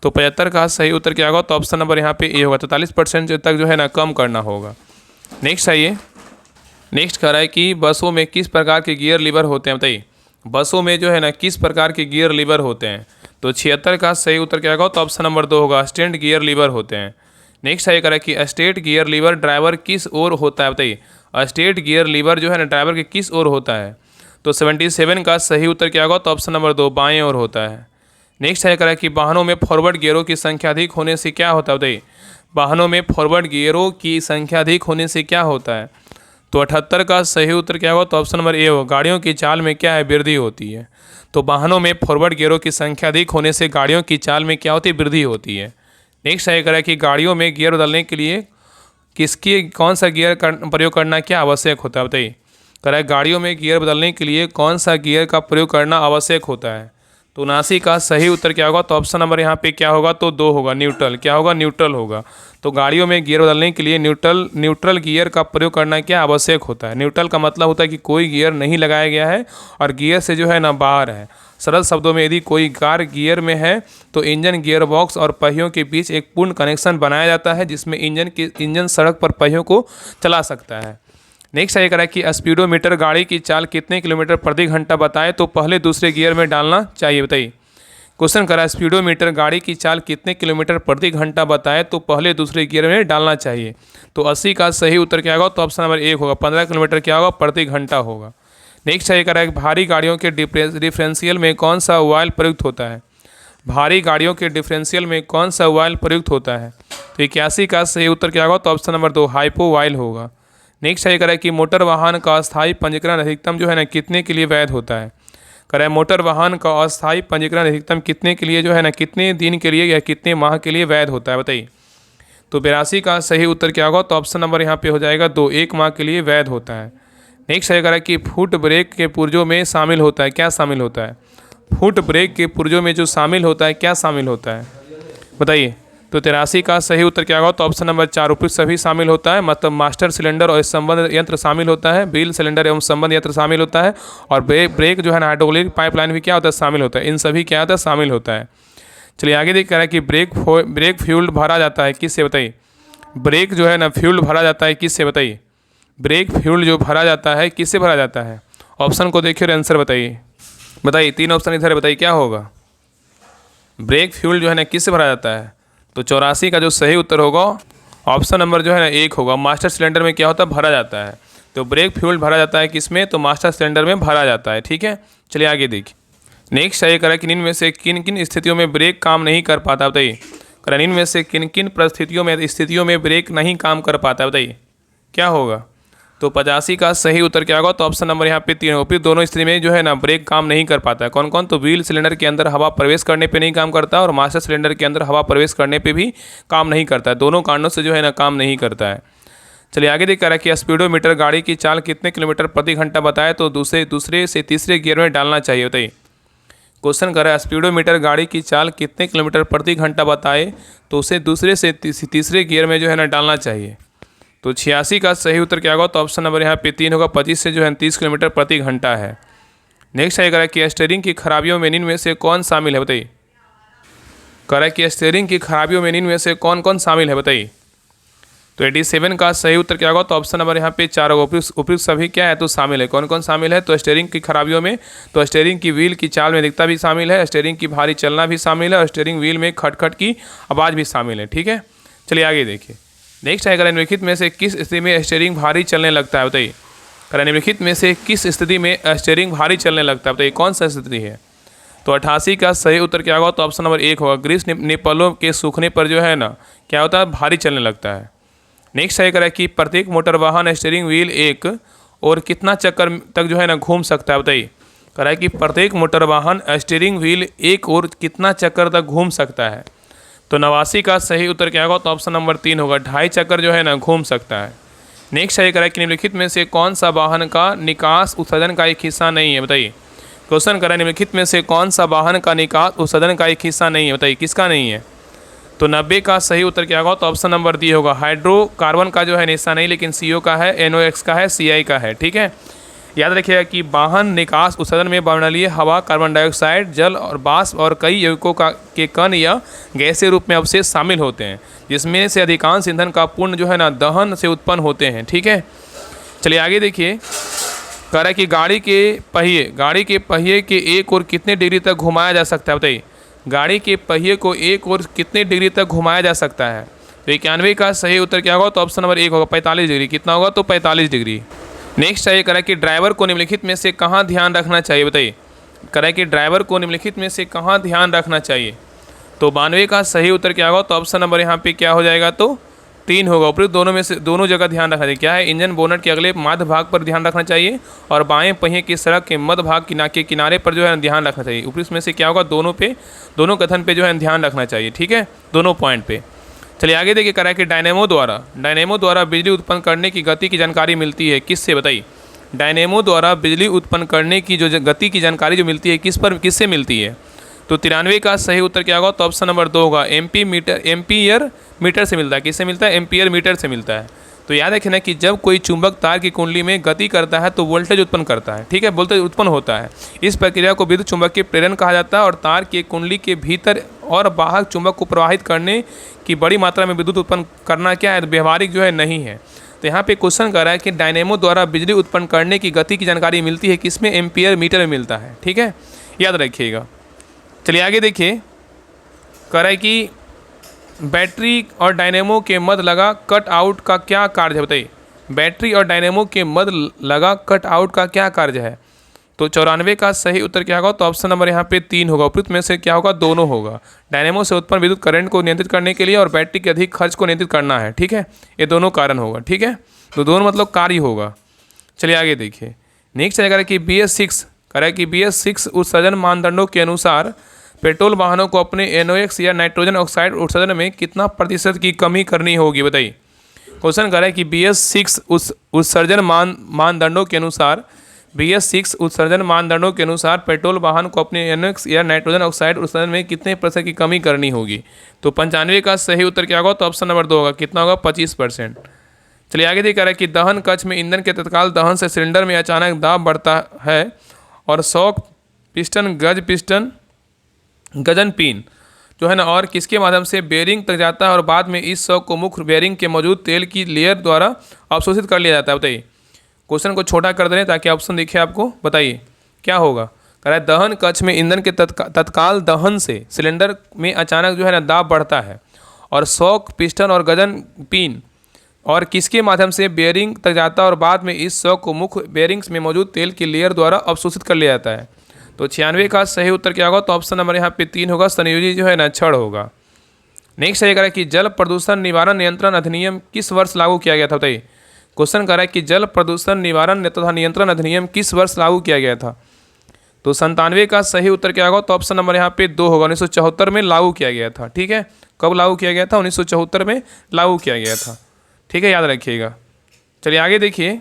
तो 75 का सही उत्तर क्या होगा, तो ऑप्शन नंबर यहाँ पे ए होगा, 43% तक जो है ना कम करना होगा। नेक्स्ट आइए, नेक्स्ट कह रहा है कि बसों में किस प्रकार के गियर लीवर होते हैं, बताइए। बसों में जो है ना किस प्रकार के गियर लीवर होते हैं? तो 76 का सही उत्तर क्या होगा? तो ऑप्शन नंबर 2 होगा, स्टैंड गियर लीवर होते हैं। नेक्स्ट है करें कि स्टेट गियर लीवर ड्राइवर किस ओर होता है? बताइए, स्टेट गियर लीवर जो है ना ड्राइवर के किस ओर होता है? तो 77 का सही उत्तर क्या होगा? तो ऑप्शन नंबर 2 बाएं ओर होता है। नेक्स्ट है करें कि वाहनों में फॉरवर्ड गियरों की संख्या अधिक होने से क्या होता है? बताइए, वाहनों में फॉरवर्ड गियरों की संख्या अधिक होने से क्या होता है? तो 78 का सही उत्तर क्या होगा? तो ऑप्शन नंबर ए होगा, गाड़ियों की चाल में क्या है? वृद्धि होती है। तो वाहनों में फॉरवर्ड गियरों की संख्या अधिक होने से गाड़ियों की चाल में क्या होती है? वृद्धि होती है। नेक्स्ट है करें कि गाड़ियों में गियर बदलने के लिए कौन सा गियर प्रयोग करना क्या आवश्यक होता है? बताइए, करें गाड़ियों में गियर बदलने के लिए कौन सा गियर का प्रयोग करना आवश्यक होता है? तो 79 का सही उत्तर क्या होगा? तो ऑप्शन नंबर यहाँ पे क्या होगा? तो 2 होगा, न्यूट्रल। क्या होगा? न्यूट्रल होगा। तो गाड़ियों में गियर बदलने के लिए न्यूट्रल गियर का प्रयोग करना क्या आवश्यक होता है? न्यूट्रल का मतलब होता है कि कोई गियर नहीं लगाया गया है और गियर से जो है ना बाहर है। सरल शब्दों में यदि कोई कार गियर में है तो इंजन, गियर बॉक्स और पहियों के बीच एक पूर्ण कनेक्शन बनाया जाता है जिसमें इंजन सड़क पर पहियों को चला सकता है। नेक्स्ट है करा कि स्पीडोमीटर गाड़ी की चाल कितने किलोमीटर प्रति घंटा बताए तो पहले दूसरे गियर में डालना चाहिए? बताइए, क्वेश्चन करा स्पीडोमीटर गाड़ी की चाल कितने किलोमीटर प्रति घंटा बताए तो पहले दूसरे गियर में डालना चाहिए? तो 80 का सही उत्तर क्या होगा? तो ऑप्शन नंबर 1 होगा, 15 किलोमीटर क्या होगा? प्रति घंटा होगा। नेक्स्ट है करा भारी गाड़ियों के डिफरेंशियल में कौन सा ऑयल प्रयुक्त होता है? भारी गाड़ियों के डिफरेंशियल में कौन सा ऑयल प्रयुक्त होता है? तो 81 का सही उत्तर क्या होगा? तो ऑप्शन नंबर 2 हाइपो ऑयल होगा। नेक्स्ट है करें कि मोटर वाहन का अस्थायी पंजीकरण अधिकतम जो है ना कितने के लिए वैध होता है? करें मोटर वाहन का अस्थायी पंजीकरण अधिकतम कितने के लिए जो है ना कितने दिन के लिए या कितने माह के लिए वैध होता है? बताइए, तो 82 का सही उत्तर क्या होगा? तो ऑप्शन नंबर यहाँ पे हो जाएगा 2, 1 माह के लिए वैध होता है। नेक्स्ट है करें कि फुट ब्रेक के पुर्जों में शामिल होता है, क्या शामिल होता है? फुट ब्रेक के पुर्जों में जो शामिल होता है क्या शामिल होता है? बताइए, तो 83 का सही उत्तर क्या होगा? तो ऑप्शन नंबर 4 उपयुक्त सभी शामिल होता है, मतलब मास्टर सिलेंडर और संबंध यंत्र शामिल होता है, व्हील सिलेंडर एवं संबंध यंत्र शामिल होता है और ब्रेक जो है ना हाइड्रोलिक पाइपलाइन भी क्या होता है? शामिल होता है। इन सभी क्या होता है? शामिल होता है। चलिए आगे देख रहा है कि ब्रेक फ्यूल भरा जाता है किससे? बताइए, ब्रेक जो है ना फ्यूल भरा जाता है किससे? बताइए, ब्रेक फ्यूल जो भरा जाता है किससे भरा जाता है? ऑप्शन को देखिए और आंसर बताइए। बताइए, 3 ऑप्शन इधर है, बताइए क्या होगा? ब्रेक फ्यूल जो है ना किससे भरा जाता है? तो 84 का जो सही उत्तर होगा ऑप्शन नंबर जो है ना 1 होगा, मास्टर सिलेंडर में क्या होता है? भरा जाता है। तो ब्रेक फ्यूल भरा जाता है किस में? तो मास्टर सिलेंडर में भरा जाता है। ठीक है, चलिए आगे देखिए। नेक्स्ट है करें कि इनमें से किन किन स्थितियों में ब्रेक काम नहीं कर पाता? बताइए, करें इनमें से किन किन स्थितियों में ब्रेक नहीं काम कर पाता? बताइए क्या होगा? तो 85 का सही उत्तर क्या होगा? तो ऑप्शन नंबर यहाँ पे 3 होगा। फिर दोनों स्थिति में जो है ना ब्रेक काम नहीं कर पाता है। कौन कौन? तो व्हील सिलेंडर के अंदर हवा प्रवेश करने पे नहीं काम करता और मास्टर सिलेंडर के अंदर हवा प्रवेश करने पे भी काम नहीं करता है। दोनों कारणों से जो है ना काम नहीं करता है। चलिए आगे देख कर रखिए, स्पीडोमीटर गाड़ी की चाल कितने किलोमीटर प्रति घंटा बताए तो दूसरे से तीसरे गियर में डालना चाहिए? बताइए, क्वेश्चन कर रहा है स्पीडोमीटर गाड़ी की चाल कितने किलोमीटर प्रति घंटा बताए तो उसे दूसरे से तीसरे गियर में जो है ना डालना चाहिए? तो 86 का सही उत्तर क्या होगा? तो ऑप्शन नंबर यहाँ पे 3 होगा, 25 से जो है 30 किलोमीटर प्रति घंटा है। नेक्स्ट है करा कि स्टीयरिंग की खराबियों में इनमें से कौन शामिल है? बताइए, करा कि स्टीयरिंग की खराबियों में इनमें से कौन कौन शामिल है? बताइए, तो 87 का सही उत्तर क्या होगा? तो ऑप्शन नंबर यहाँ पे 4 होगा, उपयुक्त सभी क्या है? तो शामिल है। कौन कौन शामिल है? तो स्टीयरिंग की खराबियों में तो स्टीयरिंग की व्हील की चाल में अधिकता भी शामिल है, स्टीयरिंग की भारी चलना भी शामिल है और स्टीयरिंग व्हील में खटखट की आवाज़ भी शामिल है। ठीक है, चलिए आगे देखिए। नेक्स्ट है निम्नलिखित में से किस स्थिति में स्टीयरिंग भारी चलने लगता है? बताइए, निम्नलिखित में से किस स्थिति में स्टीयरिंग भारी चलने लगता है? बताइए कौन सा स्थिति है? तो 88 का सही उत्तर क्या होगा? तो ऑप्शन नंबर 1 होगा, ग्रीस निप्पलों के सूखने पर जो है ना क्या होता है? भारी चलने लगता है। नेक्स्ट है करें कि प्रत्येक मोटर वाहन स्टीयरिंग व्हील एक और कितना चक्कर तक जो है ना घूम सकता है? बताइए, करा कि प्रत्येक मोटर वाहन स्टीयरिंग व्हील एक और कितना चक्कर तक घूम सकता है? तो 89 का सही उत्तर क्या होगा? तो ऑप्शन नंबर 3 होगा, 2.5 चक्कर जो है ना घूम सकता है। नेक्स्ट है करें कि निम्नलिखित में से कौन सा वाहन का निकास उत्सर्जन का एक हिस्सा नहीं है? बताइए, क्वेश्चन करें निम्नलिखित में से कौन सा वाहन का निकास उत्सर्जन का एक हिस्सा नहीं है? बताइए किसका नहीं है? तो 90 का सही उत्तर क्या होगा? तो ऑप्शन नंबर डी होगा, हाइड्रोकार्बन का जो है हिस्सा नहीं, लेकिन CO का है, NOx का है, CI का है। ठीक है, याद रखिएगा कि वाहन निकास उत्सर्जन में वायुमंडलीय हवा, कार्बन डाइऑक्साइड, जल और वाष्प और कई यौगिकों के कण या गैसीय रूप में अवशेष शामिल होते हैं, जिसमें से अधिकांश ईंधन का पूर्ण जो है ना दहन से उत्पन्न होते हैं। ठीक है, चलिए आगे देखिए। कह रहा है कि गाड़ी के पहिए के एक ओर कितने डिग्री तक घुमाया जा सकता है, बताइए। गाड़ी के पहिए को एक ओर कितने डिग्री तक घुमाया जा सकता है। तो 91 का सही उत्तर क्या होगा, तो ऑप्शन नंबर 1 होगा 45 डिग्री। कितना होगा, तो 45 डिग्री। नेक्स्ट है, कह रहा है कि ड्राइवर को निम्नलिखित में से कहाँ ध्यान रखना चाहिए, बताइए। कह रहा है कि ड्राइवर को निम्नलिखित में से कहाँ ध्यान रखना चाहिए। तो 92 का सही उत्तर क्या होगा, तो ऑप्शन नंबर यहाँ पे क्या हो जाएगा, तो 3 होगा। उपयुक्त दोनों में से दोनों जगह ध्यान रखना चाहिए। क्या है, इंजन बोनट के अगले मध्य भाग पर ध्यान रखना चाहिए और बाएं पहिए की सड़क के मध्य भाग के किनारे पर जो है ध्यान रखना चाहिए। उपयुक्त में से क्या होगा, दोनों कथन पे जो है ध्यान रखना चाहिए, ठीक है, दोनों पॉइंट पे। चलिए आगे देखिए, कह रहा है कि डायनेमो द्वारा बिजली उत्पन्न करने की गति की जानकारी मिलती है किससे, बताइए। डायनेमो द्वारा बिजली उत्पन्न करने की जो गति की जानकारी जो मिलती है किससे मिलती है। तो 93 का सही उत्तर क्या होगा, तो ऑप्शन नंबर 2 होगा, एम्पीयर मीटर से मिलता है। किससे मिलता है, एम्पीयर मीटर से मिलता है। तो याद रखें ना कि जब कोई चुंबक तार की कुंडली में गति करता है तो वोल्टेज उत्पन्न करता है, ठीक है, वोल्टेज उत्पन्न होता है। इस प्रक्रिया को विद्युत चुंबकीय प्रेरण कहा जाता है और तार की कुंडली के भीतर और बाहर चुंबक को प्रवाहित करने की बड़ी मात्रा में विद्युत उत्पन्न करना क्या है, व्यवहारिक जो है नहीं है। तो यहाँ पे क्वेश्चन कर रहा है कि डायनेमो द्वारा बिजली उत्पन्न करने की गति की जानकारी मिलती है किसमें, एम्पीयर मीटर में मिलता है, ठीक है, याद रखिएगा। चलिए आगे देखिए, कह रहा है कि बैटरी और डायनेमो के मध्य लगा कट आउट का क्या कार्य है, बताइए। बैटरी और डायनेमो के मध्य लगा कट आउट का क्या कार्य है। तो 94 का सही उत्तर क्या होगा, तो ऑप्शन नंबर यहाँ पे 3 होगा। उपयुक्त में से क्या होगा, दोनों होगा। डायनेमो से उत्पन्न विद्युत करंट को नियंत्रित करने के लिए और बैटरी के अधिक खर्च को नियंत्रित करना है, ठीक है, ये दोनों कारण होगा, ठीक है, तो दोनों मतलब कार्य होगा। चलिए आगे देखिए, नेक्स्ट है कि BS6 कह रहा है कि BS6 उत्सर्जन मानदंडों के अनुसार पेट्रोल वाहनों को अपने NOx या नाइट्रोजन ऑक्साइड उत्सर्जन में कितना प्रतिशत की कमी करनी होगी, बताइए। क्वेश्चन कर रहा है कि BS6 उत्सर्जन मानदंडों के अनुसार पेट्रोल वाहन को अपने NOx या नाइट्रोजन ऑक्साइड उत्सर्जन में कितने प्रतिशत की कमी करनी होगी। तो 95 का सही उत्तर क्या होगा, तो ऑप्शन नंबर 2 होगा। कितना होगा, 25%। चलिए आगे देखिए, कह रहा है कि दहन कक्ष में ईंधन के तत्काल दहन से सिलेंडर में अचानक दाब बढ़ता है और शॉक पिस्टन गजन पिन जो है ना, और किसके माध्यम से बेयरिंग तक जाता है और बाद में इस शॉक को मुख्य बेयरिंग के मौजूद तेल की लेयर द्वारा अवशोषित कर लिया जाता है, बताइए। क्वेश्चन को छोटा कर दें ताकि ऑप्शन दिखे आपको, बताइए क्या होगा। कह रहा है दहन कक्ष में ईंधन के तत्काल दहन से सिलेंडर में अचानक जो है ना दाब बढ़ता है और शॉक पिस्टन और गजन पिन और किसके माध्यम से बेयरिंग तक जाता है और बाद में इस शॉक को मुख्य बेयरिंग्स में मौजूद तेल की लेयर द्वारा अवशोषित कर लिया जाता है। तो 96 का सही उत्तर क्या होगा, तो ऑप्शन नंबर यहाँ पे 3 होगा, संयोजी जो है ना छड़ होगा। नेक्स्ट है कह रहा है कि जल प्रदूषण निवारण नियंत्रण अधिनियम किस वर्ष लागू किया गया था, बताइए। क्वेश्चन कर रहा है कि जल प्रदूषण निवारण तथा नियंत्रण अधिनियम किस वर्ष लागू किया गया था। तो 97 का सही उत्तर क्या होगा, तो ऑप्शन नंबर यहाँ पे 2 होगा। 1974 में लागू किया गया था, ठीक है। कब लागू किया गया था, 1974 में लागू किया गया था, ठीक है, याद रखिएगा। चलिए आगे देखिए,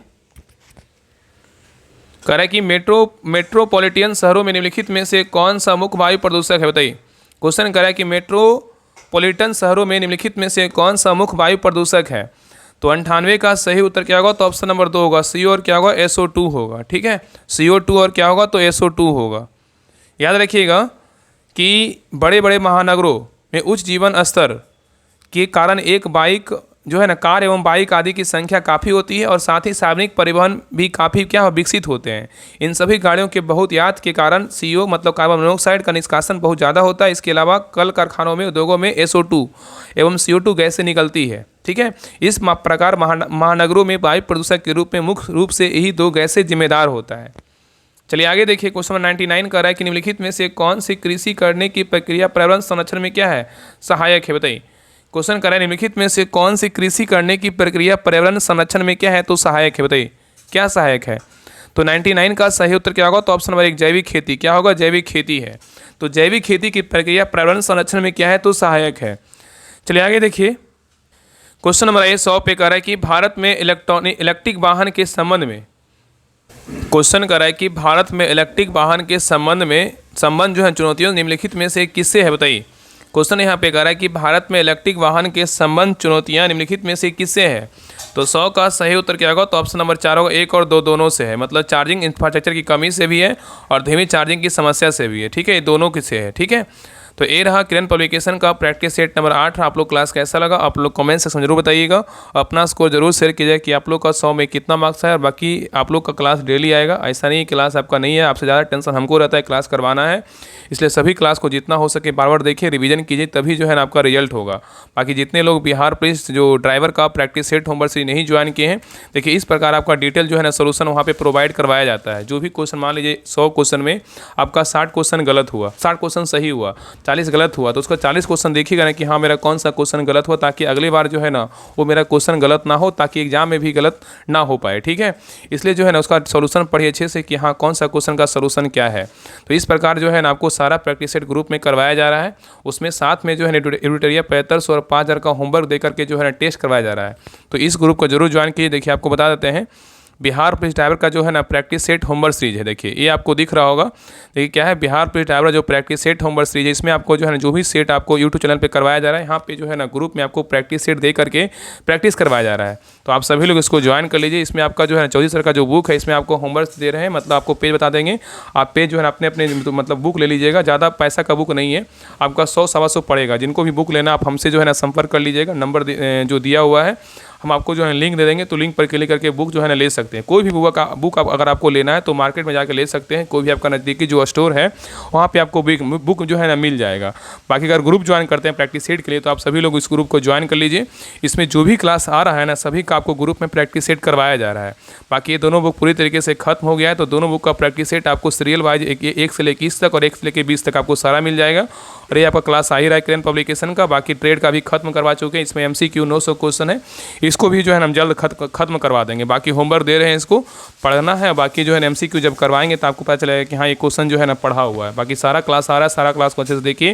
कह रहा है कि मेट्रोपॉलिटन शहरों में निम्नलिखित में से कौन सा मुख्य वायु प्रदूषक है, बताइए। क्वेश्चन कर रहा है कि मेट्रोपॉलिटन शहरों में निम्नलिखित में से कौन सा मुख्य वायु प्रदूषक है। तो 98 का सही उत्तर क्या होगा, तो ऑप्शन नंबर 2 होगा, CO और क्या होगा, SO2 होगा, ठीक है, CO2 और क्या होगा, तो SO2 होगा। याद रखिएगा कि बड़े बड़े महानगरों में उच्च जीवन स्तर के कारण एक बाइक जो है ना, कार एवं बाइक आदि की संख्या काफ़ी होती है और साथ ही सार्वजनिक परिवहन भी काफ़ी विकसित होते हैं। इन सभी गाड़ियों के बहुतायात के कारण CO मतलब कार्बन मोनोऑक्साइड का निष्कासन बहुत ज़्यादा होता है। इसके अलावा कल कारखानों में, उद्योगों में SO2 एवं CO2 गैसें निकलती है, ठीक है। इस प्रकार महानगरों में वायु प्रदूषक के रूप में मुख्य रूप से यही 2 गैसें जिम्मेदार होता है। चलिए आगे देखिए, क्वेश्चन 99 कर रहा है कि निम्नलिखित में से कौन सी कृषि करने की प्रक्रिया पर्यावरण संरक्षण में क्या है, सहायक है, बताइए। क्वेश्चन कर रहा है निम्नलिखित में से कौन सी कृषि करने की प्रक्रिया पर्यावरण संरक्षण में क्या है, तो सहायक है, बताइए क्या सहायक है। तो 99 का सही उत्तर क्या होगा, तो ऑप्शन नंबर 1 जैविक खेती, क्या होगा, जैविक खेती है। तो जैविक खेती की प्रक्रिया पर्यावरण संरक्षण में क्या है, तो सहायक है। चलिए आगे देखिए, क्वेश्चन नंबर 100 पे कह रहा है कि भारत में इलेक्ट्रिक वाहन के संबंध में, क्वेश्चन कर रहा है कि भारत में इलेक्ट्रिक वाहन के संबंध जो है चुनौतियों निम्नलिखित में से किससे है, बताइए। क्वेश्चन यहाँ पे कह रहा है कि भारत में इलेक्ट्रिक वाहन के संबंध चुनौतियाँ निम्नलिखित में से किससे है। तो 100 का सही उत्तर क्या होगा, तो ऑप्शन नंबर 4 होगा, 1 और 2 दोनों से है। मतलब चार्जिंग इंफ्रास्ट्रक्चर की कमी से भी है और धीमी चार्जिंग की समस्या से भी है, ठीक है, ये दोनों किससे है, ठीक है। तो ये रहा किरण पब्लिकेशन का प्रैक्टिस सेट नंबर 8। आप लोग क्लास कैसा लगा आप लोग कमेंट सेक्शन में जरूर बताइएगा। अपना स्कोर जरूर शेयर कीजिए कि आप लोग का 100 में कितना मार्क्स है। और बाकी आप लोग का क्लास डेली आएगा, ऐसा नहीं क्लास आपका नहीं है। आपसे ज़्यादा टेंशन हमको रहता है क्लास करवाना है, इसलिए सभी क्लास को जितना हो सके बार बार देखिए, रिवीजन कीजिए, तभी जो है ना आपका रिजल्ट होगा। बाकी जितने लोग बिहार पुलिस जो ड्राइवर का प्रैक्टिस सेट होमवर्क से नहीं ज्वाइन किए हैं, देखिए इस प्रकार आपका डिटेल जो है ना सोल्यूशन वहाँ पे प्रोवाइड करवाया जाता है। जो भी क्वेश्चन मान लीजिए 100 क्वेश्चन में आपका 60 क्वेश्चन गलत हुआ, 60 क्वेश्चन सही हुआ, 40 गलत हुआ, तो उसका 40 क्वेश्चन देखिएगा ना कि हाँ मेरा कौन सा क्वेश्चन गलत हुआ, ताकि अगली बार जो है ना वो मेरा क्वेश्चन गलत ना हो, ताकि एग्जाम में भी गलत ना हो पाए। ठीक है, इसलिए जो है ना उसका सोल्यूशन पढ़िए अच्छे से कि हाँ कौन सा क्वेश्चन का सोल्यूशन क्या है। तो इस प्रकार जो है ना आपको सारा प्रैक्टिस सेट ग्रुप में करवाया जा रहा है। उसमें साथ में जो है एडिटोरियल 45 और 5000 का होमवर्क दे करके जो है ना टेस्ट करवाया जा रहा है। तो इस ग्रुप को जरूर ज्वाइन कीजिए। देखिए आपको बता देते हैं, बिहार पुलिस ड्राइवर का जो है ना प्रैक्टिस सेट होमवर्क सीरीज है। देखिए ये आपको दिख रहा होगा, देखिए क्या है, बिहार पुलिस ड्राइवर जो प्रैक्टिस सेट होमवर्क सीरीज है, इसमें आपको जो है ना जो भी सेट आपको यूट्यूब चैनल पे करवाया जा रहा है, यहाँ पे जो है ना ग्रुप में आपको प्रैक्टिस सेट दे करके प्रैक्टिस करवाया जा रहा है। तो आप सभी लोग इसको ज्वाइन कर लीजिए। इसमें आपका जो है चौधरी सर का जो बुक है, इसमें आपको होमवर्क दे रहे हैं, मतलब आपको पेज बता देंगे, आप पेज जो है अपने अपने मतलब बुक ले लीजिएगा। ज़्यादा पैसा का बुक नहीं है, आपका 100-125 पड़ेगा। जिनको भी बुक लेना आप हमसे जो है ना संपर्क कर लीजिएगा, नंबर जो दिया हुआ है, हम आपको जो है लिंक दे देंगे, तो लिंक पर क्लिक करके बुक जो है ना ले सकते हैं। कोई भी बुक अगर आपको लेना है तो मार्केट में जाकर ले सकते हैं। कोई भी आपका नज़दीकी जो स्टोर है वहाँ पे आपको बुक जो है ना मिल जाएगा। बाकी अगर ग्रुप ज्वाइन करते हैं प्रैक्टिस सेट के लिए, तो आप सभी लोग इस ग्रुप को ज्वाइन कर लीजिए। इसमें जो भी क्लास आ रहा है ना सभी का आपको ग्रुप में प्रैक्टिस सेट करवाया जा रहा है। बाकी ये दोनों बुक पूरी तरीके से खत्म हो गया है, तो दोनों बुक का प्रैक्टिस सेट आपको सीरियल वाइज 1 से लेकर 21 तक और 1 से लेकर 20 तक आपको सारा मिल जाएगा। और ये आपका क्लास आ ही रहा है किरण पब्लिकेशन का। बाकी ट्रेड का भी खत्म करवा चुके हैं, इसमें MCQ 900 क्वेश्चन है, इसको भी जो है हम जल्द खत्म करवा देंगे। बाकी होमवर्क दे रहे हैं, इसको पढ़ना है। बाकी जो है MCQ जब करवाएंगे तो आपको पता चलेगा कि हाँ ये क्वेश्चन जो है ना पढ़ा हुआ है। बाकी सारा क्लास आ रहा है, सारा क्लास को अच्छे से देखिए।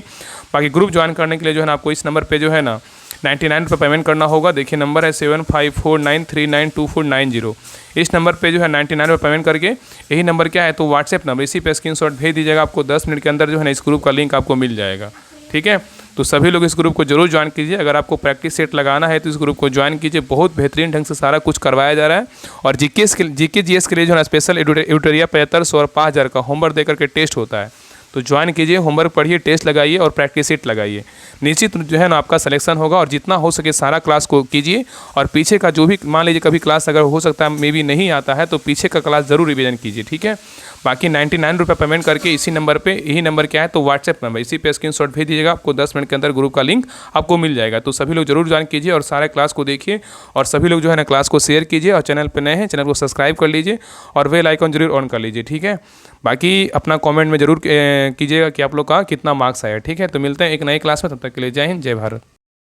बाकी ग्रुप ज्वाइन करने के लिए जो है ना आपको इस नंबर पर जो है ना 99 रुपये पेमेंट करना होगा। देखिए नंबर है 7549392490। इस नंबर पे जो है 99 रुपये पेमेंट करके, यही नंबर क्या है तो व्हाट्सएप नंबर, इसी पे स्क्रीनशॉट भेज दीजिएगा। आपको 10 मिनट के अंदर जो है ना इस ग्रुप का लिंक आपको मिल जाएगा। ठीक है, तो सभी लोग इस ग्रुप को जरूर ज्वाइन कीजिए। अगर आपको प्रैक्टिस सेट लगाना है तो इस ग्रुप को ज्वाइन कीजिए। बहुत बेहतरीन ढंग से सारा कुछ करवाया जा रहा है। और जीके GS के लिए जो है स्पेशल एडिटोरियल 45 और 5000 का होमवर्क दे करके टेस्ट होता है। तो ज्वाइन कीजिए, होमवर्क पढ़िए, टेस्ट लगाइए और प्रैक्टिस सेट लगाइए। निश्चित जो है ना आपका सिलेक्शन होगा। और जितना हो सके सारा क्लास को कीजिए। और पीछे का जो भी मान लीजिए कभी क्लास अगर हो सकता है मे भी नहीं आता है, तो पीछे का क्लास ज़रूर रिवीजन कीजिए। ठीक है, बाकी 99 रुपये पेमेंट करके इसी नंबर पे, यही नंबर क्या है तो व्हाट्सएप नंबर, इसी पे स्क्रीनशॉट भेज दीजिएगा। आपको 10 मिनट के अंदर ग्रुप का लिंक आपको मिल जाएगा। तो सभी लोग जरूर ज्वाइन कीजिए और सारे क्लास को देखिए। और सभी लोग जो है ना क्लास को शेयर कीजिए। और चैनल पर नए हैं चैनल को सब्सक्राइब कर लीजिए और बेल आइकन जरूर ऑन कर लीजिए। ठीक है, बाकी अपना कॉमेंट में जरूर कीजिएगा कि आप लोग का कितना मार्क्स आया। ठीक है, तो मिलते हैं एक नई क्लास में, तब तक के लिए जय हिंद जय भारत।